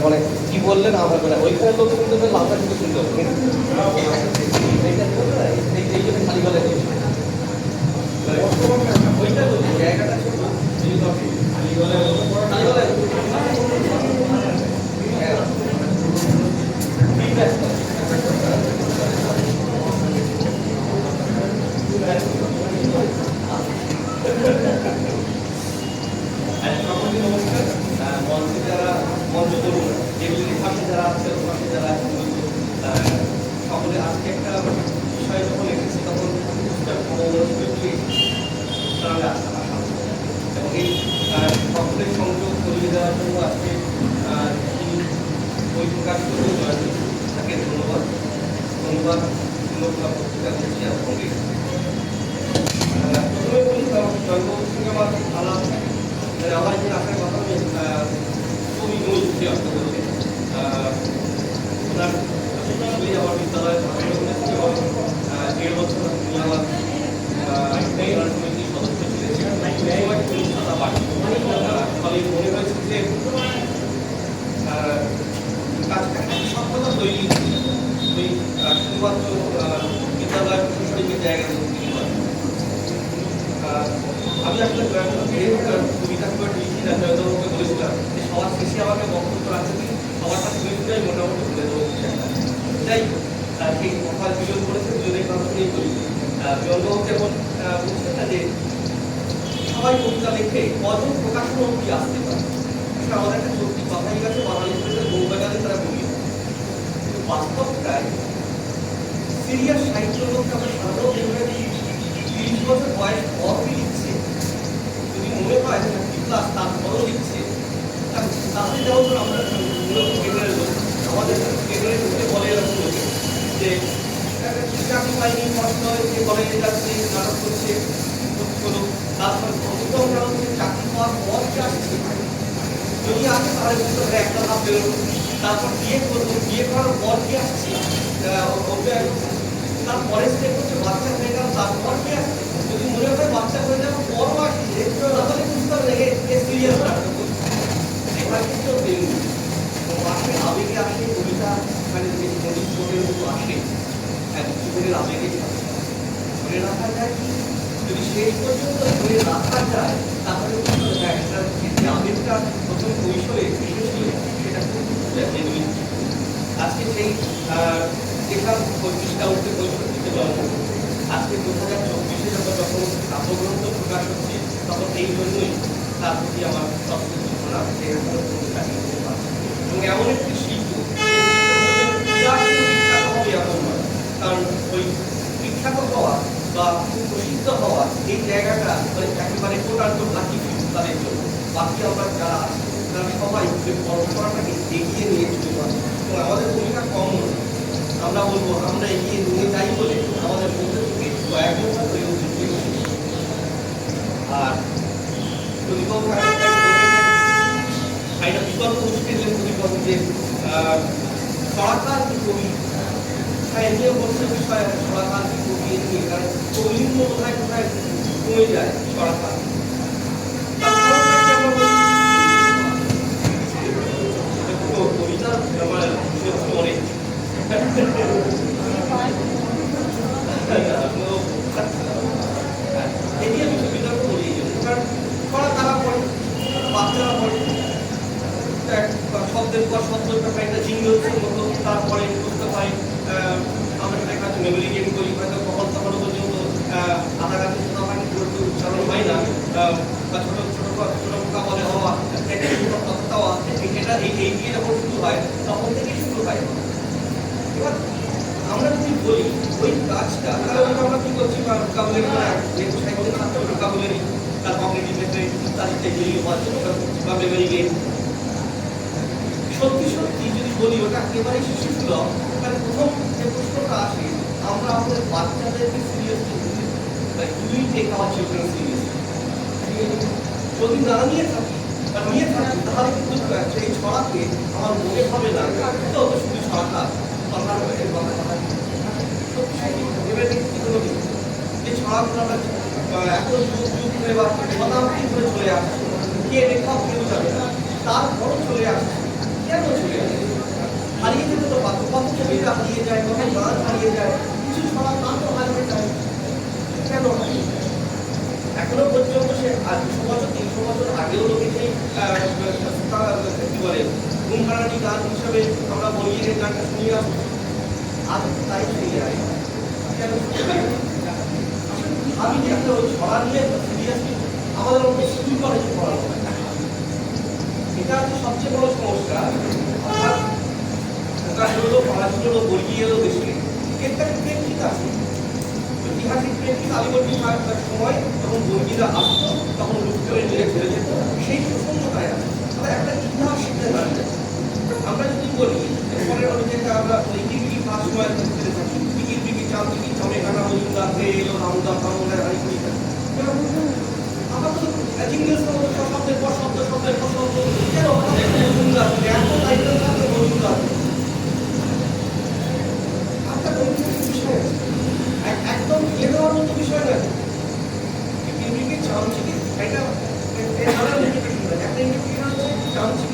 মানে কি বললেন আমরা ওইখানে লোক শুনতে পেলে আমরা কিন্তু শুনতে হবে খালি গলায় ওইটা তো জায়গাটা খালি গলায় মঞ্চে যারা মঞ্চ তরুণ যেগুলি পাশে যারা আছে পাশে যারা সকলে আজকে একটা বিষয় যখন বই প্রকাশ করতে জয়ন্তী তাকে ধন্যবাদ ধন্যবাদ ধন্যবাদ পত্রিকা দিয়েছি আর সঙ্গে প্রথমে বলি জয়ন্তবাবুর সঙ্গে আমার আলাপ আমার যে আসার কথা আমি খুবই দুঃখী অর্থ করছে ওনার আমার বিদ্যালয়ে এবং 1.5 বছর তিনি আমার কমিটির সদস্য ছিলেন ফলে মনে হয়েছে যে কাছাকাছি সক্ষমতা তৈরি ওই শুধুমাত্র বিদ্যালয় প্রশাসনিকের জায়গা আমি আসলে কবিতা করে লিখি না জয়ন্তবাবুকে বলেছিলাম যে সবার শেষে আমাকে বক্তব্য রাখতে দিন সবার সাথে কবিতাই মোটামুটি তুলে দেবো যাই সেই কথা দুজন করেছে দুজনের কথা শুনেই করি জয়ন্তবাবু যেমন বলছেন না যে সবাই কবিতা লেখে কজন প্রকাশনা অব্দি আসতে পারে আমাদের একটা সত্যি কথাই গেছে বাঙালি বৌবাগানে তারা বলি বাস্তবটায় সিরিয়াস সাহিত্য লোক আমরা সাধারণ দেখে 30 বছর বয়স পরই লিখছে যদি মনে হয় যে 50 প্লাস তারপরও লিখছে তাহলে যেমন আমরা আমাদের বলে এরকম যে চাকরি পাইনি কষ্ট হয়েছে কলেজে যাচ্ছে নাটক করছে তারপর চাকরি পাওয়ার পর কি আসছে যদি আসে তাহলে একটা ভাব বেরোলো তারপর বিয়ে করবো বিয়ে করার পর কি আসছে তারপরে সে করছে বাচ্চা হয়ে গেল তারপর কি আসছে যদি মনে হয় বাচ্চা হয়ে যাওয়ার পরও আসছে তাহলে বুঝতে হবে সিরিয়াস নাটক এবার কিন্তু আসে আবেগে আসে কবিতা মানে নদীর স্রোতের মতো আসে জীবনের আবেগে ধরে রাখা যায় কি যদি শেষ পর্যন্ত ধরে রাখা যায় তাহলে একটা যে আবেগটা প্রথম কৈশোরে এসেছিল সেটা খুব আজকে সেই যেখান 25টা উঠতে কৈশোর থেকে জন্ম আজকে 2024-এ যখন কাব্যগ্রন্থ প্রকাশ হচ্ছে তখন এই জন্যই তার প্রতি আমার সবচেয়ে তুলনা এবং এমন একটি শিল্প বিখ্যাত হবে এমন নয় কারণ ওই বিখ্যাত হওয়া বা প্রসিদ্ধ হওয়া এই জায়গাটা একেবারে টোটাল লাকি তাদের জন্য বাকি আমরা যারা আছি তারা সবাই ওই পরম্পরাটাকে এগিয়ে নিয়ে চলে পারে এবং আমাদের ভূমিকা কম নয় আমরা বলবো আমরা এগিয়ে নিয়ে যাই বলে আমাদের মধ্যে থেকে কয়েকজন আর প্রতিপক্ষ একটা বিতর্ক উঠতে গেলে প্রতিপক্ষ যে সরকার কি কবি এগিয়ে বলছে বিষয় সরকার কি কবি নিয়ে কারণ কবিলিঙ্গ কোথায় কোথায় কমে যায় সরকার কবিতা আমার অনেক এগিয়ে বিতর্ক করি কারণ তারা পড়ে বাচ্চারা পড়ে শব্দের পর শব্দের ব্যাপারে একটা জিনিসের মতো তারপরে বুঝতে পারি আমরা সেটা হয়তো মেমোরি গেম করি হয়তো কখন তখন পর্যন্ত আধা ঘন্টা ছোটাখানি করতে উচ্চারণ হয় না বা ছোট ছোট ছোট পোকা বলে হওয়া দেওয়া এটা এই দিয়ে যখন শুরু হয় তখন থেকেই শুরু হয় এবার আমরা যদি বলি ওই কাজটা তাহলে আমরা কি করছি কাবুলের যেহেতু সাহিত্যের ছাত্র কাবুলেরই তার কমিউনিটি ক্ষেত্রে তার টেকনিক হওয়ার জন্য বা মেমোরি গেম সত্যি সত্যি যদি বলি ওটা একেবারে শিশুসুলভ তাহলে প্রথম যে প্রশ্নটা আসে আমরা আমাদের বাচ্চাদেরকে seriously do we take our children seriously যদি না নিয়ে থাকি বা নিয়ে থাকি তাহলে কিন্তু এই ছড়াকে আমার মনে হবে না তো শুধু ছড়াটা কথার কথা সত্যি সত্যি ভেবে দেখতে কোনো যে ছড়াগুলো আমরা এখন যুগ ধরে বা শতাব্দী ধরে চলে আসছে কে লেখক কেউ যাবে না তারপরও চলে আসছে কেন চলে আসে হারিয়ে যেতে তো কত কবিতা হারিয়ে যায় কত গান হারিয়ে যায় কিছু ছড়া গান তো হারিয়ে যায় কেন এখনো পর্যন্ত সে 200 বছর 300 বছর আগেও লোকে সেই কি বলে ঘুমহারানি গান হিসাবে আমরা বলিয়ে গানটা শুনিয়ে আসবো আজ তাই ফিরে আসে কেন আমি যে একটা ওই ছড়া নিয়ে সিরিয়াসলি আমাদের মধ্যে স্কুল কলেজে পড়ানো হয় এটা হচ্ছে সবচেয়ে বড় সমস্যা অর্থাৎ প্রকাশ হলো পড়াশুনো হলো বর্গি এলো দেশে একটা প্রেক্ষিত আছে ঐতিহাসিক প্রেক্ষিত আলিবর্তী সময় যখন বর্গিরা আসতো তখন লুপ্ত করে নিয়ে ফেলে যেত সেই প্রসঙ্গটায় আছে একটা ইতিহাস শিখতে পারবে আমরা যদি বলি আমরা ওই টিভি পাঁচ সময় ফেলে থাকি টিকি চাল টিকি চামে কাটা মজুমদার হয়ে এলো রামদার কামড়ের আড়ি করিটা আমরা তো জিজ্ঞেস করবো শব্দের পর শব্দ শব্দের পর শব্দ কেন মজুমদার এত টাইটেল থাকবে মজুমদার একটা বিষয় একদম ফেলে দেওয়ার মতো বিষয় নয় টিভিকে চামচিকে এটা একটা ইন্ডিকেশন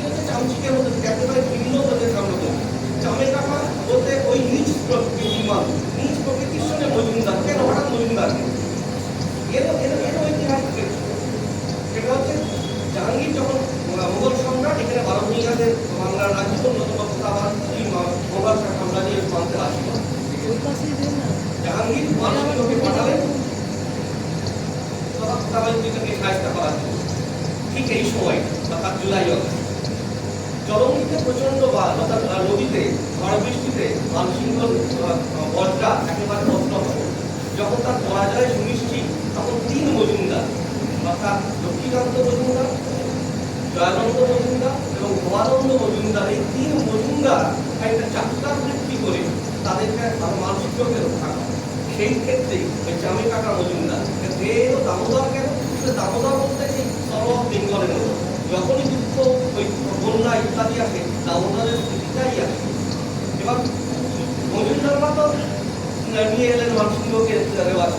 হচ্ছে চামচিকের মধ্যে একেবারে ভিন্ন হতে সামনে চামে কাটা বলতে ওই নিজ প্রকৃতির মান নিজ প্রকৃতির সঙ্গে মজুমদার কেন হঠাৎ মজুমদার এর ঐতিহাসিক সেটা হচ্ছে জাহাঙ্গীর যখন মুঘল সম্রাট এখানে বারো-ভূঁইয়াদের বাংলার রাজ্য অন্যতম আবার মোগল সাম্রাজ্যের প্রান্তে আসল জাহাঙ্গীর মানুষকে পাঠালেন তাকে সাহায্য করার জন্য ঠিক এই সময় অর্থাৎ জুলাই জলঙ্গিতে প্রচন্ড বাদ অর্থাৎ নদীতে ঝড় বৃষ্টিতে মানসিংহ বজ্রা একেবারে নষ্ট হবে যখন তার পরাজয় সুনিশ্চিত তখন তিন মজুমদার অর্থাৎ লক্ষ্মীকান্ত মজুমদার জয়ানন্দ মজুমদার এবং ভবানন্দ মজুমদার এই তিন মজুমদার একটা যাত্রা বৃত্তি করে তাদেরকে মানসিকভাবে রক্ষা করে সেই ক্ষেত্রে ওই চামে কাটা মজুমদার দেহ দামোদর কেন দামোদর বলতে সেই সরব বেঙ্গলের মতো যখনই দুঃখ ওই বন্যা ইত্যাদি আসে দামোদরের স্থিতিটাই আসে এবার মজুমদাররা তো নিয়ে এলেন মানসিংহকে রেওয়াজ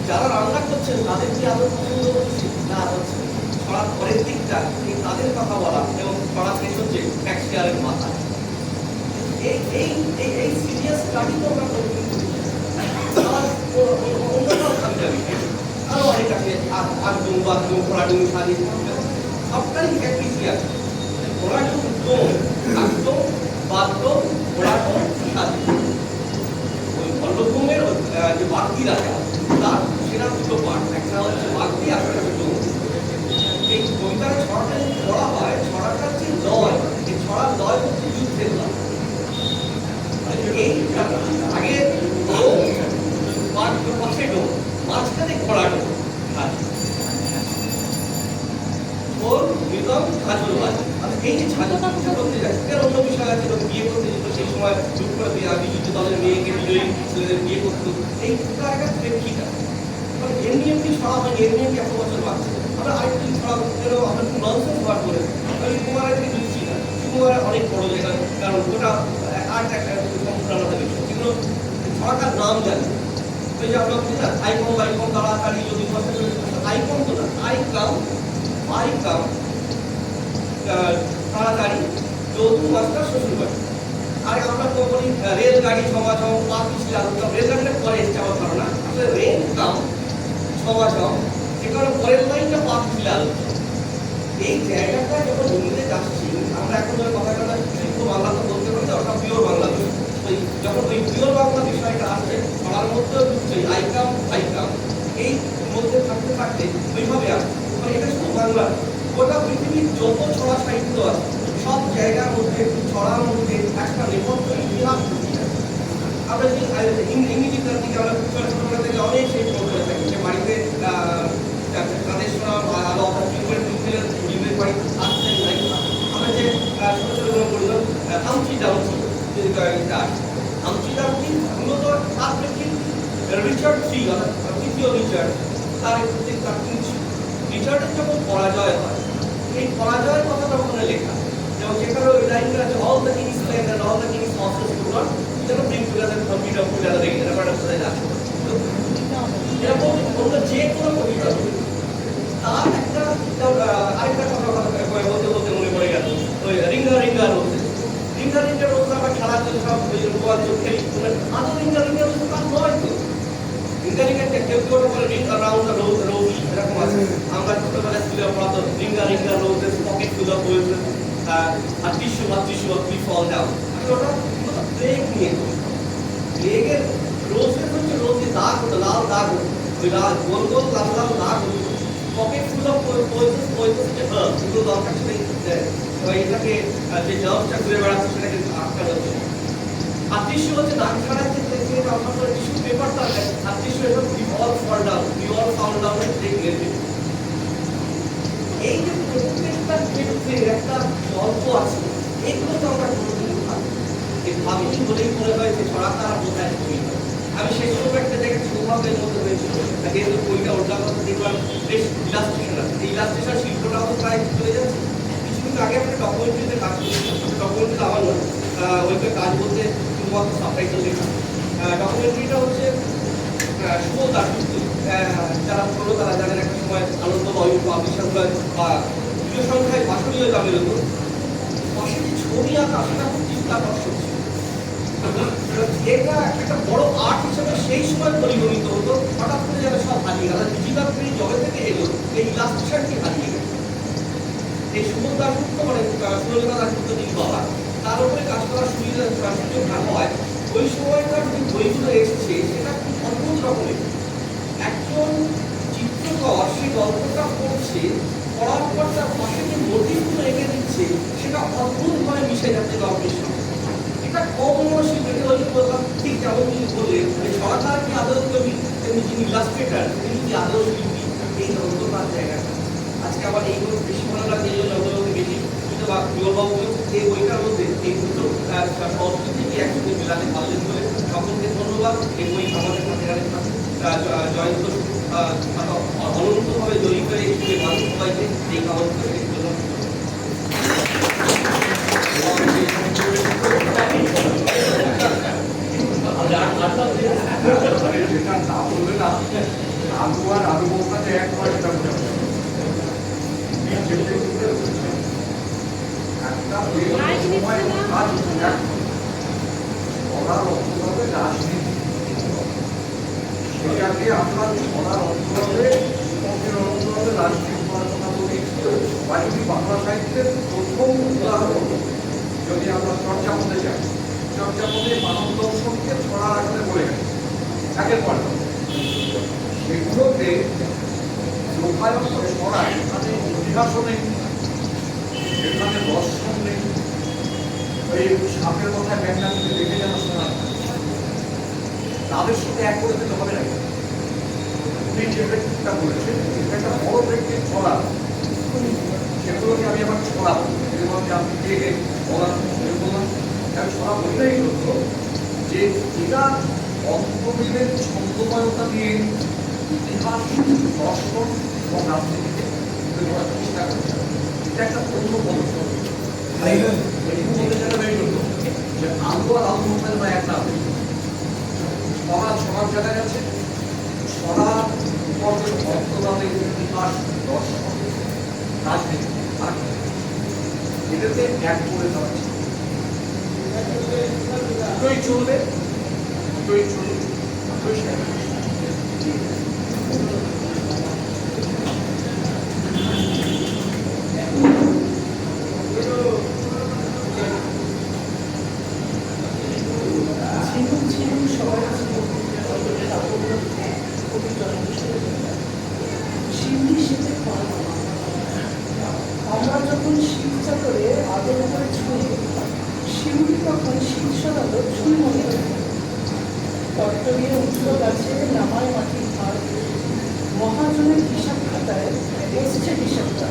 যারা রান্না করছেন তাদের কি আদর পছন্দ হচ্ছে না হচ্ছে ছড়ার পরের দিকটা এই তাদের কথা বলা এবং ছড়া শেষ হচ্ছে এক শেয়ারের মাথা এই সিরিয়াস স্টাডি তো আমরা আরো অনেক আছে আগডুম বাথরুম ঘোড়াডুম শাড়ি সবটাই একই আছে ঘোড়াডুম ডোম আগডুম বাথরুম ঘোড়াডুম শাড়ি ওই ভল্লভূমের যে বাগদি রাজা তার সেরা দুটো পাঠ একটা হচ্ছে বাগদি আর একটা ডোম এই কবিতার ছড়াটা যদি পড়া হয় ছড়াটার যে লয় এই ছড়ার লয় হচ্ছে যুদ্ধের লয় এই আগে পাশে ডোম মাঝখানে ঘোড়াডোম ওর নিতম ঝাঁঝর বাজে এই যে ঝাঁঝর করতে যায় এর অন্য বিষয় আছে বিয়ে করতে যেত সেই সময় চুপ করে বিদ্যুৎ দলের মেয়েকে বিজয়ী ছেলেদের বিয়ে করতো এই একটা প্রেক্ষিক আছে মানে এমনি ছড়া হয়নি এমনি এত বছর বাড়ছে আমরা আরেকটি ছড়া আমরা ননসেন্স ওয়ার্ড করে আমি কুমারের থেকে বুঝছি না কুমারের অনেক বড় জায়গা কারণ ওটা আর্ট একটা সম্পূর্ণ বিষয় যেগুলো ছড়াটার নাম জানি ওই যে আমরা বলি না আইকন বাইকন তাড়াতাড়ি যদি আইকন তো না আই কাম তাড়াতাড়ি যৌথ মাস্টার শ্বশুর বাড়ি আর আমরা তো বলি রেলগাড়ি সমাজম পা পিছলে আলোচনা রেলগাড়িটা পরে এসছে আমার ধারণা আসলে রেল কাম সমাজম সেখানে পরের লাইনটা পা পিছলে আলোচনা এই জায়গাটা যখন হিন্দিতে যাচ্ছি আমরা এখন ওই কথাটা শুদ্ধ বাংলা তো বলতে পারি ওটা পিওর বাংলা ওই যখন ওই পিওর বাংলা বিষয়টা আসছে পড়ার মধ্যে ওই আইকাম এই মধ্যে থাকতে থাকতে ওইভাবে আসছে মানে এটা শুধু বাংলা গোটা পৃথিবীর যত ছড়া সাহিত্য আছে সব জায়গার মধ্যে ছড়ার মধ্যে একটা নেপথ্য ইতিহাস আমরা যদি ইংরেজি দিকে আমরা ছোটবেলা থেকে অনেক সেই পড়তে থাকি যে বাড়িতে তাদের শোনা আলো জীবের বাড়ি আসতে নাই আমরা যে ছোট ছোটগুলো পড়লাম আমচি ডাউচি আমচি ডাউচি মূলত তার প্রেক্ষিত রিচার্ড থ্রি অর্থাৎ তৃতীয় রিচার্ড তার একটি কার্টুন ছিল রিচার্ডের যখন পরাজয় হয় এই পরাজয়ের কথাটা ওখানে লেখা যেমন যেখানে ওই লাইনটা আছে all the kings plan and all the kings forces could not যেন ব্রিং টুগেদার কম্পিউটার টুগেদার দেখে এটা একটা কোথায় আছে এরকম অন্য যে কোনো কবিতা তার একটা আরেকটা কথা বলতে মনে পড়ে গেল ওই রিঙ্গা রোজ আমরা খেলার জন্য সব ওই রোয়াল চোখ খেলি আদৌ রিঙ্গা রোজ তার নয় তো রিঙ্গা কেউ বলে রিং অ্যারাউন্ড দ্য রোজ এরকম আছে আমরা ছোটবেলায় স্কুলে পড়াতো ring a roses pocket full of roses আর টিস্যু প্লিজ ফল ডাউন ওটা প্লেগ নিয়ে প্লেগের রোজেস হচ্ছে রোজে দাগ হতো লাল দাগ হতো ওই লাল গোল লাল দাগ হতো পকেট ফুল অফ পয়সেস যে হার্ব এগুলো দরকার ছিল এটাকে যে জার্মসটা ঘুরে বেড়াচ্ছে সেটাকে আটকানো হচ্ছে আর টিস্যু হচ্ছে নাক ছাড়ার ক্ষেত্রে টিস্যু পেপারটা আর টিস্যু এটা all fall down all fall down এই যে প্রত্যেকটা ক্ষেত্রে একটা গল্প আছে এগুলো তো আমরা কোনোদিন ভাবিনি বলেই মনে ছড়া তারা বোঝায় কবিতা। আমি সেই সময় একটা জায়গায় সৌভাগ্যের মধ্যে হয়েছিল, যেহেতু বইটা ওটার মধ্যে দেখলাম বেশ ইলাস্ট্রেশন আছে, এই ইলাস্ট্রেশন শিল্পটাও তো প্রায় চলে যাচ্ছে। কিছুদিন আগে একটা ডকুমেন্টারিতে কাজ করেছি, ডকুমেন্টারি আমার নয়, ওইটা কাজ বলতে শুধুমাত্র সাবটাইটেল লেখা। ডকুমেন্টারিটা হচ্ছে শুভ দাসগুপ্ত, যারা পুরো তারা জানেন একটা সময় আনন্দময় বা বিশালয় বা প্রিয় সংখ্যায় বাসনীয় দামের উপর পাশে যে ছবি আঁকা সেটা খুব চিন্তাকর্ষক ছিল। এটা একটা বড় আর্ট হিসেবে সেই সময় পরিগণিত হতো, হঠাৎ করে যেন সব হারিয়ে গেল। ডিজিটাল প্রিন্ট জবে থেকে এলো, এই ইলাস্ট্রেশনটি হারিয়ে গেল। এই সুবোধ দাসগুপ্ত মানে সুরলতা দাসগুপ্ত যিনি বাবা, তার উপরে কাজ করার সুযোগ না হওয়ায় ওই সময়কার যে বইগুলো এসছে সেটা খুব অদ্ভুত রকমের। একজন চিত্রকর সেই গল্পটা পড়ছে, পড়ার পর তার পাশে যে মোটিভগুলো এঁকে দিচ্ছে সেটা অদ্ভুতভাবে মিশে যাচ্ছে গল্পের সঙ্গে। এটা কম শিল্পী ওই বললাম, ঠিক যেমন তিনি বললেন যে সরকার কি আদৌ কবি, তেমনি যিনি ইলাস্ট্রেটার তিনি কি আদৌ শিল্পী, এই অন্তর্পাত জায়গাটা আজকে আমার এই বই বেশি ভালো লাগে। এই জন্য বেশি বা বিমলবাবু এই বইটার মধ্যে এই দুটো সংস্কৃতিকে একসঙ্গে মেলাতে পারলেন বলে সকলকে ধন্যবাদ। এই বই আমাদের হাতে জয়ন্ত অনন্তভাবে জয়ী করে এই মানুষ সবাইকে এই কামনা করে যেটা না বলবে না, আলু আর আলু বোকাতে এক নয়, সেটা বোঝা একটা সময় কাজ পড়ার অন্তরে রাজনীতি, সেটাকে আমরা পড়ার অন্তরে রাজনীতি করার কথা বলি। বা যদি বাংলা সাহিত্যের প্রথম উদাহরণ যদি আমরা চর্যাপদে যাই, চর্যাপদে মানব দর্শনকে ছড়ার আকারে বলে গেছে একের পর সেগুলোতে লোকায়ত ছড়ায়, এখানে ইতিহাসও নেই, এখানে দর্শন নেই। ওই সাপের কথায় ব্যাংকাকে দেখে যেন শোনা, তাদের সাথে এক করে দিতে হবে না। উনি যে ব্যক্তিটা বলেছেন একটা বড় ব্যক্তির ছড়া, সেগুলোকে আমি আবার ছড়াবো, যে আপনি কে বলার বললাম আমি ছড়া বললেই হতো যে এটা অন্তর্মিলের ছন্দময়তা দিয়ে ইতিহাস, দর্শন এবং রাজনীতিকে তুলে ধরার চেষ্টা করছে। এটা একটা অন্য পদক্ষেপ। এইটুকু বলতে চাইলে যে আলু আর আলু মধ্যে এক না, ছড়া ছড়ার জায়গায় আছে, ছড়া অন্তরালের ইতিহাস, দর্শন, রাজনীতি আর এটাতে এক করে দেওয়া দুটোই চলবে, দুটোই চলবে, দুটোই শেয়ার। আমরা যখন শিক্ষা করে আদর করে ছুঁয়ে শিউলি তখন শীর্ষালো ছুঁই মনে টট্টরিয়ে উঠল গাছে নামায় মাটির ভার, মহাজনের হিসাব খাতায় বসছে হিসাবটা,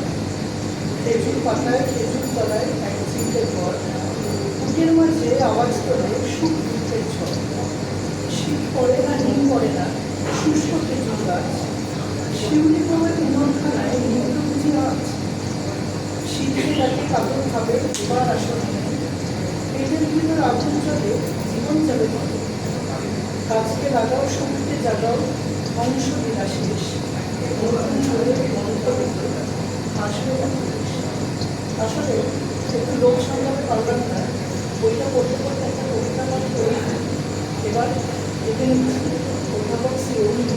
খেজুর পাতায় খেজুর তলায় এক চিন্তের পর, বুকের মাঝে আওয়াজ তোলে সুখ দুঃখের ঝড়। শীত পড়ে না, হিম পড়ে না, শুষ্ক খেজুর গাছ, শিউলি তোমার উমরখানায় নিত্য বুঝি আজ। শীতের রাতে কাপড় খাবে এবার আসন, পেটের ভিতর আগুন চলে, জীবন যাবে কত। গাছকে লাগাও, সবুজে জাগাও, অংশ বিনা শেষ, নতুন করে মন্ত্র আসবে না পুলিশ। আসলে একটু লোক সামলাতে পারলাম না, বইটা পড়তে পড়তে একটা কবিতা পাঠ করি। এবার এখানে অধ্যাপক শ্রী অরুণ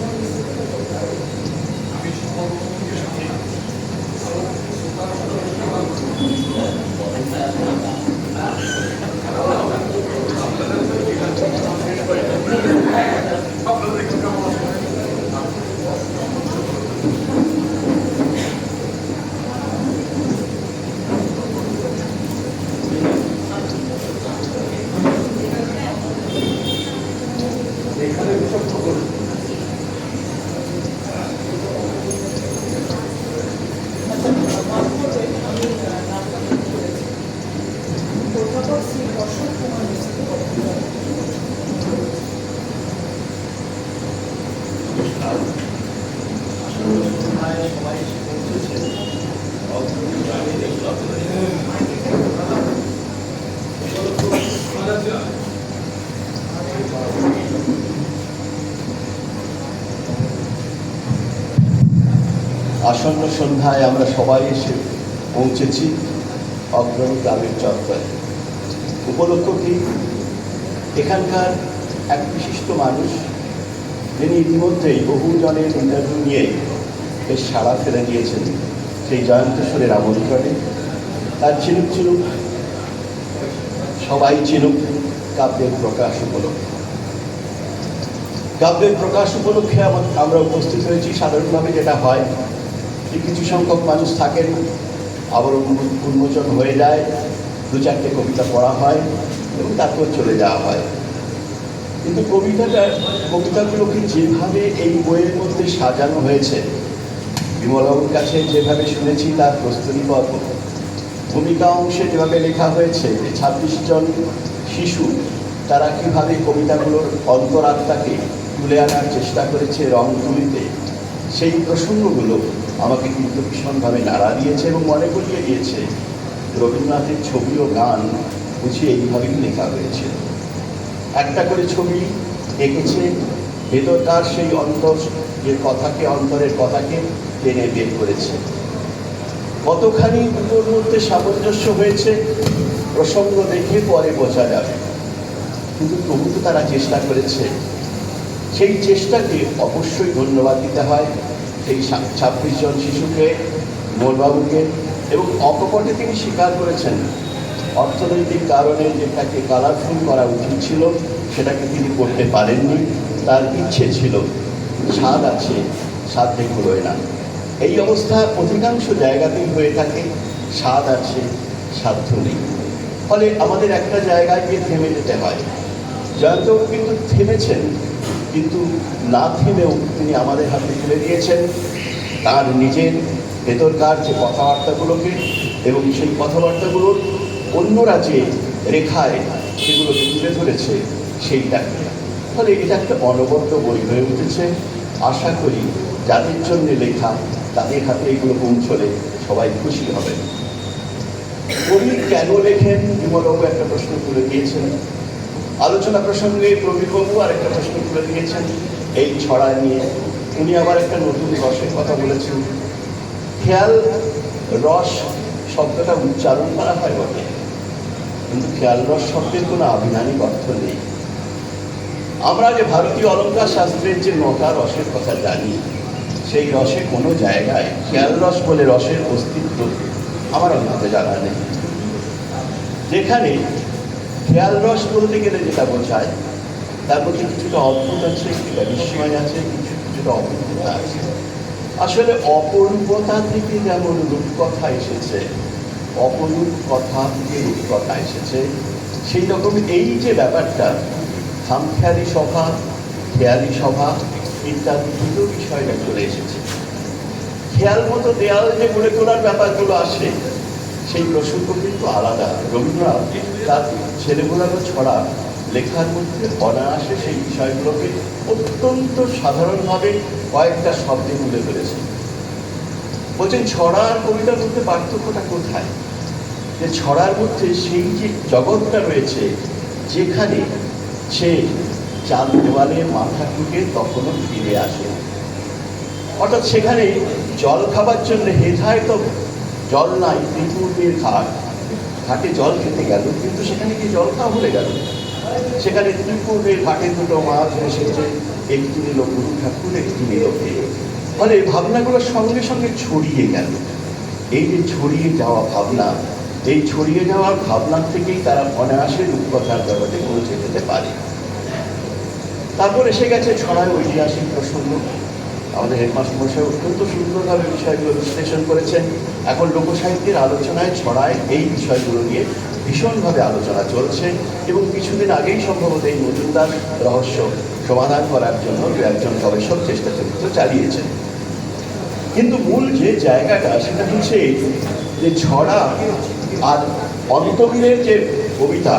আসন্ন সন্ধ্যায় আমরা সবাই এসে পৌঁছেছি অগ্রণী গ্রামের চত্বরে। উপলক্ষ কি? এখানকার এক বিশিষ্ট মানুষ, যিনি ইতিমধ্যেই বহু জনের ইন্টারভিউ নিয়ে বেশ সাড়া ফেলে দিয়েছেন সেই জয়ন্ত সুরের আমন্ত্রণে। তার চিনুক চিনুক সবাই চিনুক কাব্যের প্রকাশ উপলক্ষে। কাব্যের প্রকাশ উপলক্ষে আমরা উপস্থিত হয়েছি। সাধারণভাবে যেটা হয় যে কিছু সংখ্যক মানুষ থাকেন, আবার উন্মোচন হয়ে যায়, দু চারটে কবিতা পড়া হয় এবং তারপর চলে যাওয়া হয়। কিন্তু কবিতাগুলোকে যেভাবে এই বইয়ের মধ্যে সাজানো হয়েছে, বিমলবাবুর কাছে যেভাবে শুনেছি তার প্রস্তুতি পর্ব, ভূমিকা অংশে যেভাবে লেখা হয়েছে ২৬ জন শিশু তারা কীভাবে কবিতাগুলোর অন্তরাত্মাকে তুলে আনার চেষ্টা করেছে রং তুলিতে, সেই প্রসঙ্গগুলো আমাকে কিন্তু ভীষণভাবে নাড়া দিয়েছে এবং মনে করিয়ে দিয়েছে রবীন্দ্রনাথের ছবি ও গান বুঝি এইভাবেই লেখা হয়েছে। একটা করে ছবি এঁকেছে, ভেতরকার সেই অন্তরের কথাকে টেনে বের করেছে। কতখানি দুটোর মধ্যে সামঞ্জস্য হয়েছে প্রসঙ্গ দেখে পরে বোঝা যাবে, কিন্তু তবু তো তারা চেষ্টা করেছে। সেই চেষ্টাকে অবশ্যই ধন্যবাদ দিতে হয় সেই ২৬ জন শিশুকে, মোরবাবুকে, এবং অকপটে তিনি স্বীকার করেছেন অর্থনৈতিক কারণে যেটাকে কালারফুল করা উচিত ছিল সেটাকে তিনি করতে পারেননি। তার ইচ্ছে ছিল, স্বাদ আছে, স্বাদ দেখুলোয় না। এই অবস্থা অধিকাংশ জায়গাতেই হয়ে থাকে, স্বাদ আছে, সাধ্য নেই। ফলে আমাদের একটা জায়গায় গিয়ে থেমে যেতে হয়। জয়ন্তবাবু কিন্তু থেমেছেন, কিন্তু না থেমেও তিনি আমাদের হাতে তুলে দিয়েছেন তার নিজের ভেতরকার যে কথাবার্তাগুলোকে, এবং সেই কথাবার্তাগুলোর অন্যরা যে রেখায় সেগুলোকে তুলে ধরেছে সেইটাকে। ফলে এটা একটা অনবদ্য বই হয়ে উঠেছে। আশা করি যাদের জন্য লেখা তাদের হাতে এগুলো পৌঁছলে সবাই খুশি হবেন। কবি কেন লেখেন, বিমলবাবু একটা প্রশ্ন তুলে দিয়েছেন। আলোচনা প্রসঙ্গে প্রবীরবাবু আর একটা প্রশ্ন তুলে দিয়েছেন এই ছড়া নিয়ে। উনি আবার একটা নতুন রসের কথা বলেছেন। খেয়াল রস শব্দটা উচ্চারণ করা হয় বটে, কিন্তু খেয়াল রস শব্দের কোনো আভিধানিক অর্থ নেই। আমরা যে ভারতীয় অলঙ্কার শাস্ত্রের যে ৯টা রসের কথা জানি, সেই রসে কোনো জায়গায় খেয়াল রস বলে রসের অস্তিত্ব আমার অন্তত জানা নেই। যেখানে খেয়াল রস বলতে গেলে যেটা বোঝায় তার মধ্যে কিছুটা অদ্ভুত আছে, কিছুটা বিস্ময় আছে, কিছুটা অপূর্বতা আছে। আসলে অপরূপতা থেকে যেমন রূপকথা এসেছে, অপরূপ কথা থেকে রূপকথা এসেছে, সেই রকম এই যে ব্যাপারটা খামখেয়ালি সভা, খেয়ালি সভা ইত্যাদি দুটো বিষয়টা চলে এসেছে। খেয়াল মতো দেয়াল যে গড়ে তোলার ব্যাপারগুলো আসে, সেই প্রসঙ্গ কিন্তু আলাদা। রবীন্দ্রনাথ তার ছেলেগুলানো ছড়া লেখার মধ্যে অনায়াসে সেই বিষয়গুলোকে অত্যন্ত সাধারণভাবে কয়েকটা শব্দে তুলে ধরেছে। বলছেন ছড়া আর কবিতার মধ্যে পার্থক্যটা কোথায়? যে ছড়ার মধ্যে সেই যে জগৎটা রয়েছে যেখানে সে চাঁদ দেওয়ালে মাথা ঠুকে তখনও ফিরে আসে, অর্থাৎ সেখানে জল খাবার জন্য হেথায় তো জল নাই, ত্রিপুরের ঘাটে জল খেতে গেল, কিন্তু সেখানে কি জল খাওয়া ভুলে গেল? সেখানে ত্রিপুরের ঘাটে দুটো মাছ এসেছে, একটি নিল গুরু ঠাকুর, একটি নিল পেয়ে। ফলে ভাবনাগুলোর সঙ্গে সঙ্গে ছড়িয়ে গেল। এই যে ছড়িয়ে যাওয়া ভাবনা, এই ছড়িয়ে যাওয়ার ভাবনার থেকেই তারা অনায়াসে রূপকথার জগতে পৌঁছে যেতে পারে। তারপর এসে গেছে ছড়ায় ঐতিহাসিক প্রসঙ্গ। আমাদের হেডমাস্টার মশাই অত্যন্ত সুন্দরভাবে বিষয়গুলো বিশ্লেষণ করেছেন। এখন লোকসাহিত্যের আলোচনায় ছড়ায় এই বিষয়গুলো নিয়ে ভীষণভাবে আলোচনা চলছে, এবং কিছুদিন আগেই সম্ভবত এই মজুমদার রহস্য সমাধান করার জন্য একজন গবেষক চেষ্টা চালিয়েছেন। কিন্তু মূল যে জায়গাটা সেটা হচ্ছে যে ছড়া আর অন্তবীরের যে কবিতা,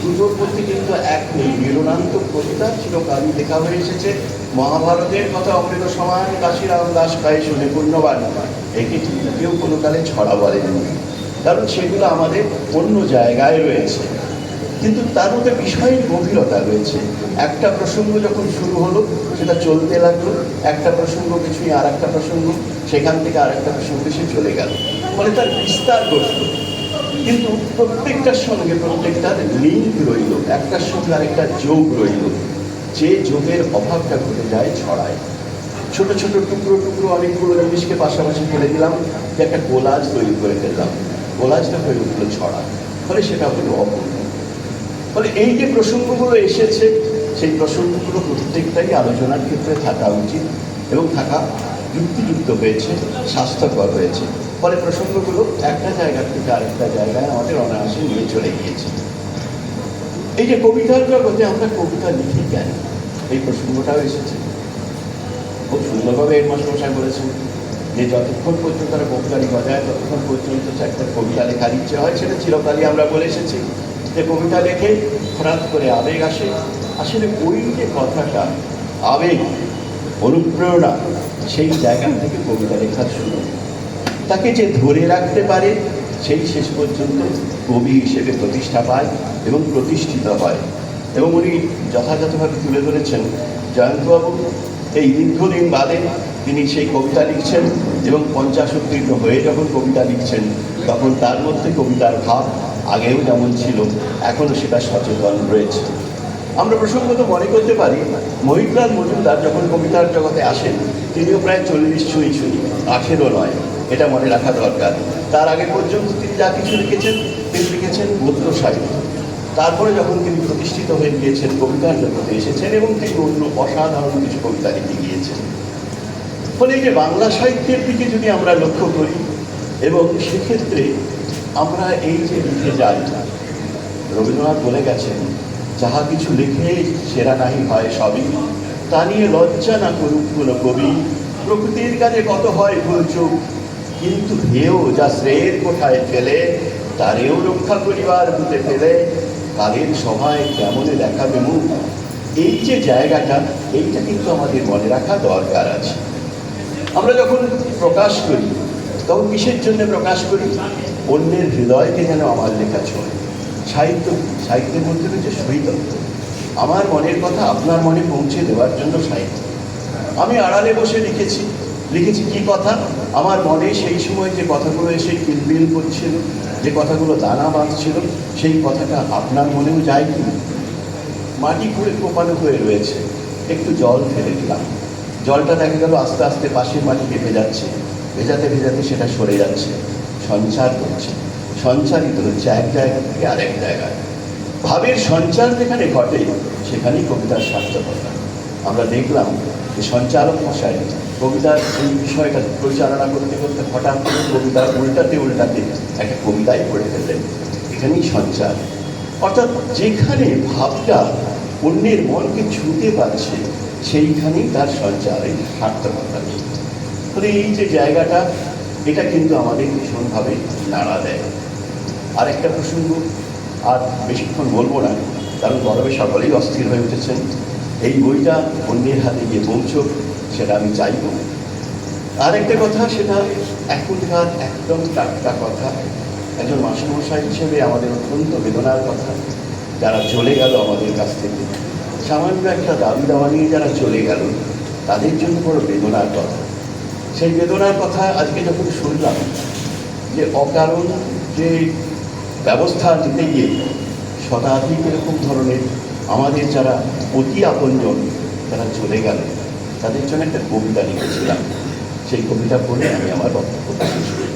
দুটোর মধ্যে কিন্তু এক নেই। মিলনান্তক কবিতা চিরকালই লেখা হয়ে এসেছে। মহাভারতের কথা অমৃত সমান কাশিরাম দাস গায়ে শুনে পুণ্যবান, একে কিন্তু কেউ কোনো কালে ছড়া বলেনি, কারণ সেগুলো আমাদের অন্য জায়গায় রয়েছে। কিন্তু তার মধ্যে বিষয়ের গভীরতা রয়েছে। একটা প্রসঙ্গ যখন শুরু হলো সেটা চলতে লাগলো, একটা প্রসঙ্গ কিছুই আর একটা প্রসঙ্গ, সেখান থেকে আর একটা প্রসঙ্গে সে চলে গেল, ফলে তার বিস্তার ঘটল। কিন্তু প্রত্যেকটার সঙ্গে প্রত্যেকটার লিঙ্ক রইল, একটার সঙ্গে আরেকটা যোগ রইল, যে যোগের অভাবটা ঘটে যায় ছড়ায়। ছোট ছোট টুকরো টুকরো অনেকগুলো জিনিসকে পাশাপাশি ফেলে দিলাম, যে একটা কোলাজ তৈরি করে ফেললাম, কোলাজটা হয়ে উঠলো ছড়া, ফলে সেটা হলো অপূর্ণ। ফলে এই যে প্রসঙ্গগুলো এসেছে, সেই প্রসঙ্গগুলো প্রত্যেকটাই আলোচনার ক্ষেত্রে থাকা উচিত এবং থাকা যুক্তিযুক্ত হয়েছে, স্বাস্থ্যকর হয়েছে। ফলে প্রসঙ্গগুলো একটা জায়গা থেকে আরেকটা জায়গায় আমাদের অনায়াসে নিয়ে চলে গিয়েছে। এই যে কবিতার জগতে আমরা কবিতা লিখি কেন, এই প্রসঙ্গটাও এসেছে। খুব সুন্দরভাবে হেডমাস্টারমশাই বলেছেন যে যতক্ষণ পর্যন্ত তারা কবিতালি বাজায় ততক্ষণ পর্যন্ত একটা কবিতা লেখার ইচ্ছে হয়। সেটা চিরকালই আমরা বলে এসেছি যে কবিতা লেখে হঠাৎ করে আবেগ আসে। আসলে ওই যে কথাটা আবেগ, অনুপ্রেরণা, সেই জায়গা থেকে কবিতা লেখার শুরু। তাকে যে ধরে রাখতে পারে সেই শেষ পর্যন্ত কবি হিসেবে প্রতিষ্ঠা পায় এবং প্রতিষ্ঠিত হয়। এবং উনি যথাযথভাবে তুলে ধরেছেন জয়ন্তবাবু, এই দীর্ঘদিন বাদে তিনি সেই কবিতা লিখছেন এবং 50 উত্তীর্ণ হয়ে যখন কবিতা লিখছেন তখন তার মধ্যে কবিতার ভাব আগেও যেমন ছিল এখনও সেটা সচেতন রয়েছে। আমরা প্রসঙ্গত মনে করতে পারি মহিলাল মজুমদার যখন কবিতার জগতে আসেন তিনিও প্রায় 40 ছুঁই 18 নয়, এটা মনে রাখা দরকার। তার আগে পর্যন্ত তিনি যা কিছু লিখেছেন তিনি লিখেছেন গদ্য সাহিত্য। তারপরে যখন তিনি প্রতিষ্ঠিত হয়ে গিয়েছেন কবিতার জগতে এসেছেন এবং তিনি অন্য অসাধারণ কিছু কবিতা লিখে গিয়েছেন। ফলে এই যে বাংলা সাহিত্যের দিকে যদি আমরা লক্ষ্য করি এবং সেক্ষেত্রে আমরা এই যে লিখে যাই, রবীন্দ্রনাথ বলে গেছেন যাহা কিছু লিখে সেরা নাহি হয় সবই, তা নিয়ে লজ্জা না করুক কোনো কবি, প্রকৃতির কাছে কত হয় ভুলচুক, কিন্তু হেও যা শ্রেয়ের কোঠায় ফেলে তারেও রক্ষা করিবার বুঝে ফেলে, কালের সভায় কেমনে দেখাবে মুখ। এই যে জায়গাটা, এইটা কিন্তু আমাদের মনে রাখা দরকার আছে। আমরা যখন প্রকাশ করি তখন কিসের জন্য প্রকাশ করি? অন্যের হৃদয়কে যেন আমার লেখা ছোঁয়। সাহিত্যের মধ্যে রয়েছে সহিতত্ব, আমার মনের কথা আপনার মনে পৌঁছে দেওয়ার জন্য সাহিত্য। আমি আড়ালে বসে লিখেছি কি কথা, আমার মনে সেই সময় যে কথাগুলো এসে কিলবিল করছিল, যে কথাগুলো দানা বাঁধছিল, সেই কথাটা আপনার মনেও যায় কি? মাটি খুঁড়ে কোপানো হয়ে রয়েছে, একটু জল ফেলে দিলাম, জলটা দেখা গেল আস্তে আস্তে পাশের মাটিকে ভেজাচ্ছে, ভেজাতে ভেজাতে সেটা সরে যাচ্ছে, সঞ্চার করছে, সঞ্চারিত হচ্ছে এক জায়গা থেকে আরেক জায়গায়। ভাবের সঞ্চার যেখানে ঘটে সেখানেই কবিতার সার্থকতা। আমরা দেখলাম যে সঞ্চালক মশাই কবিতার এই বিষয়টা পরিচালনা করতে করতে হঠাৎ করে কবিতার উল্টাতে একটা কবিতাই পড়ে ফেললেন। এখানেই সঞ্চার, অর্থাৎ যেখানে ভাবটা অন্যের মনকে ছুঁতে পারছে সেইখানেই তার সঞ্চারের সার্থকতা নেই। ফলে এই যে জায়গাটা, এটা কিন্তু আমাদের ভীষণভাবে নাড়া দেয়। আর একটা প্রসঙ্গ আর বেশিক্ষণ বলবো না, কারণ গরমে সকলেই অস্থির হয়ে উঠেছেন। এই বইটা অন্যের হাতে গিয়ে পৌঁছক, সেটা আমি চাইব। আর একটা কথা, সেটা এখনকার একদম টাটকা কথা, একজন মাস্টারমশাই হিসেবে আমাদের অত্যন্ত বেদনার কথা, যারা চলে গেল আমাদের কাছ থেকে, সামান্য একটা দাবি দাওয়া নিয়ে যারা চলে গেল, তাদের জন্য বড় বেদনার কথা। সেই বেদনার কথা আজকে যখন শুনলাম যে অকারণ যে ব্যবস্থা নিতে গিয়ে শতাধিক এরকম ধরনের আমাদের যারা অতি আপনজন যারা চলে গেল, তাদের জন্য একটা কবিতা লিখেছিলাম। সেই কবিতা পড়ে আমি আমার বক্তব্য শেষ করি।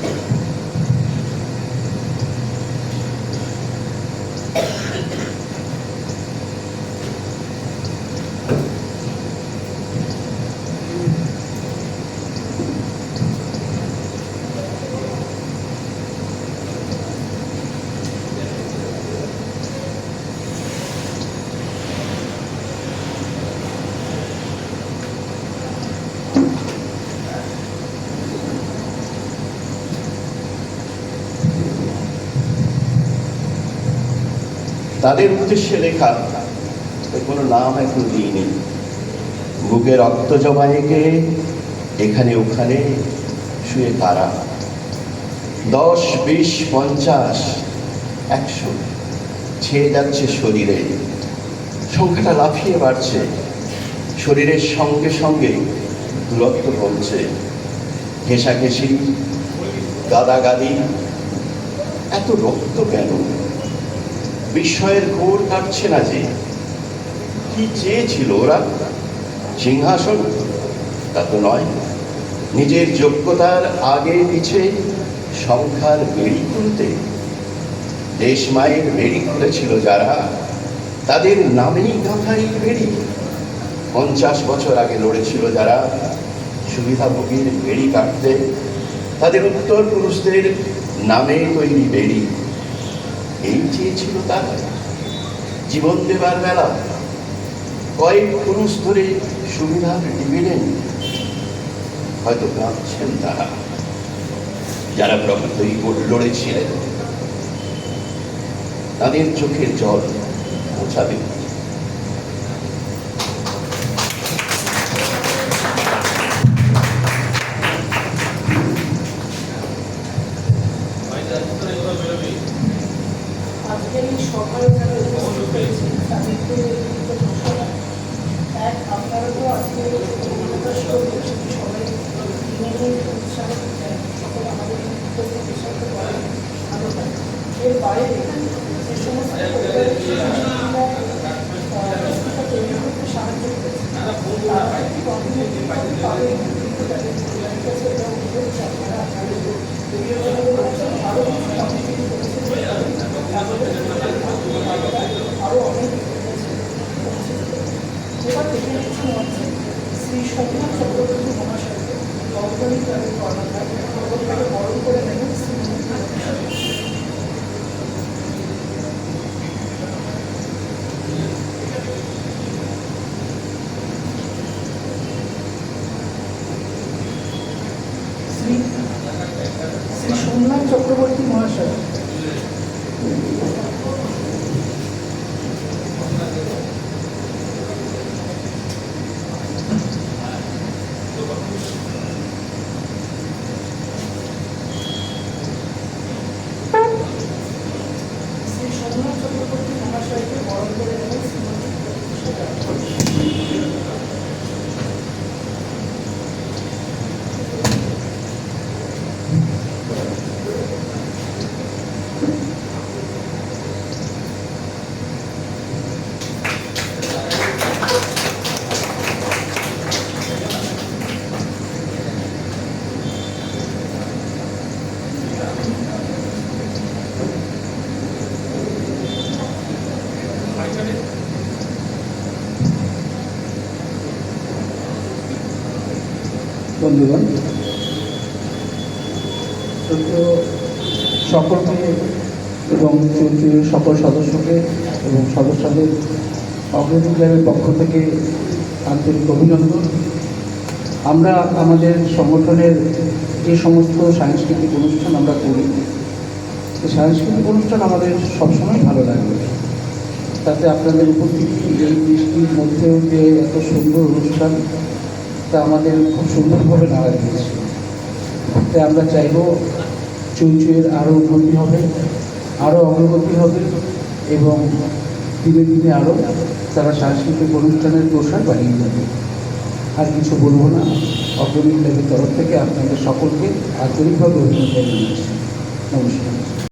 তাদের উদ্দেশ্যে লেখা, কোনো নাম এখন দিইনি। বুকে রক্ত জমায়েকে এখানে ওখানে শুয়ে কারা, 10, 20, 50, 100 ছেয়ে যাচ্ছে শরীরে, সংখ্যাটা লাফিয়ে বাড়ছে, শরীরের সঙ্গে সঙ্গে দূরত্ব কমছে, ঘেঁষাঘেঁষি, গাদাগাদি, এত রক্ত কেন? বিস্ময়ের ঘোর কাটছে না যে। কি চেয়েছিল ওরা? সিংহাসন? তা তো নয়, নিজের যোগ্যতার আগে পিছে সংখ্যার বেড়ি খুলতে। দেশ মায়ের বেড়ি খুলেছিল যারা, তাদের নামেই গাঁথাই বেড়ি। 50 বছর আগে লড়েছিল যারা সুবিধাভোগীর বেড়ি কাটতে, তাদের উত্তর পুরুষদের নামে তৈরি বেড়ি। এই চেয়েছিল তারা, জীবন দেবার বেলা কয়েক পুরুষ ধরে সুবিধার ডিভিডেন্ড। হয়তো কাঁদছেন তারা, যারা প্রকৃতই লড়েছিলেন। তাদের চোখের জল মোছাবে। আজকে এই সকালে যারা উপস্থিত হয়েছে তাদেরকে দুটো ঘোষণা। এক, আপনারা তো আজকে প্রকাশ করবেন, সবাই উৎসাহ দেন, সকল আমাদের উৎসাহ করেন। এর বাইরে যে সমস্ত তৈরি করতে সাহায্য করেছে তারা একটি কমিউনিটি পাবে, কিন্তু তাদের পরিবারের কাছে এটা অনুরোধ যে আপনারা আপনাদের আরও কমিউনিটি করেছেন, আরও অনেক এবার দেখে নিচ্ছি মঞ্চে শ্রী সোমনাথ চক্রবর্তী মহাশয়কে অবদানিত কর্মকার তাকে বরণ করে নেবেন শ্রী শ্রী সোমনাথ চক্রবর্তী মহাশয়। শ্রী সোমনাথ চক্রবর্তী মহাশয়কে বরণ করে নেবেন শ্রীমতী বন্ধুগণ, সকলকে এবং চৌধুরীর সকল সদস্যকে এবং সদস্যদের অগ্রণী ক্লাবের পক্ষ থেকে আন্তরিক অভিনন্দন। আমরা আমাদের সংগঠনের যে সমস্ত সাংস্কৃতিক অনুষ্ঠান আমরা করি, এই সাংস্কৃতিক অনুষ্ঠান আমাদের সবসময় ভালো লাগবে। তাতে আপনাদের উপস্থিতি এই বৃষ্টির মধ্যেও যে এত সুন্দর অনুষ্ঠান, তা আমাদের খুব সুন্দরভাবে নাড়া দিয়েছে। তাই আমরা চাইব চৌচুয়ের আরও উন্নতি হবে, আরও অগ্রগতি হবে এবং দিনে দিনে আরও তারা সাংস্কৃতিক অনুষ্ঠানের প্রসার বাড়িয়ে যাবে। আর কিছু বলবো না। অগ্রণী ক্লাবের তরফ থেকে আপনাদের সকলকে আন্তরিকভাবে অভিনন্দন জানাচ্ছি। নমস্কার।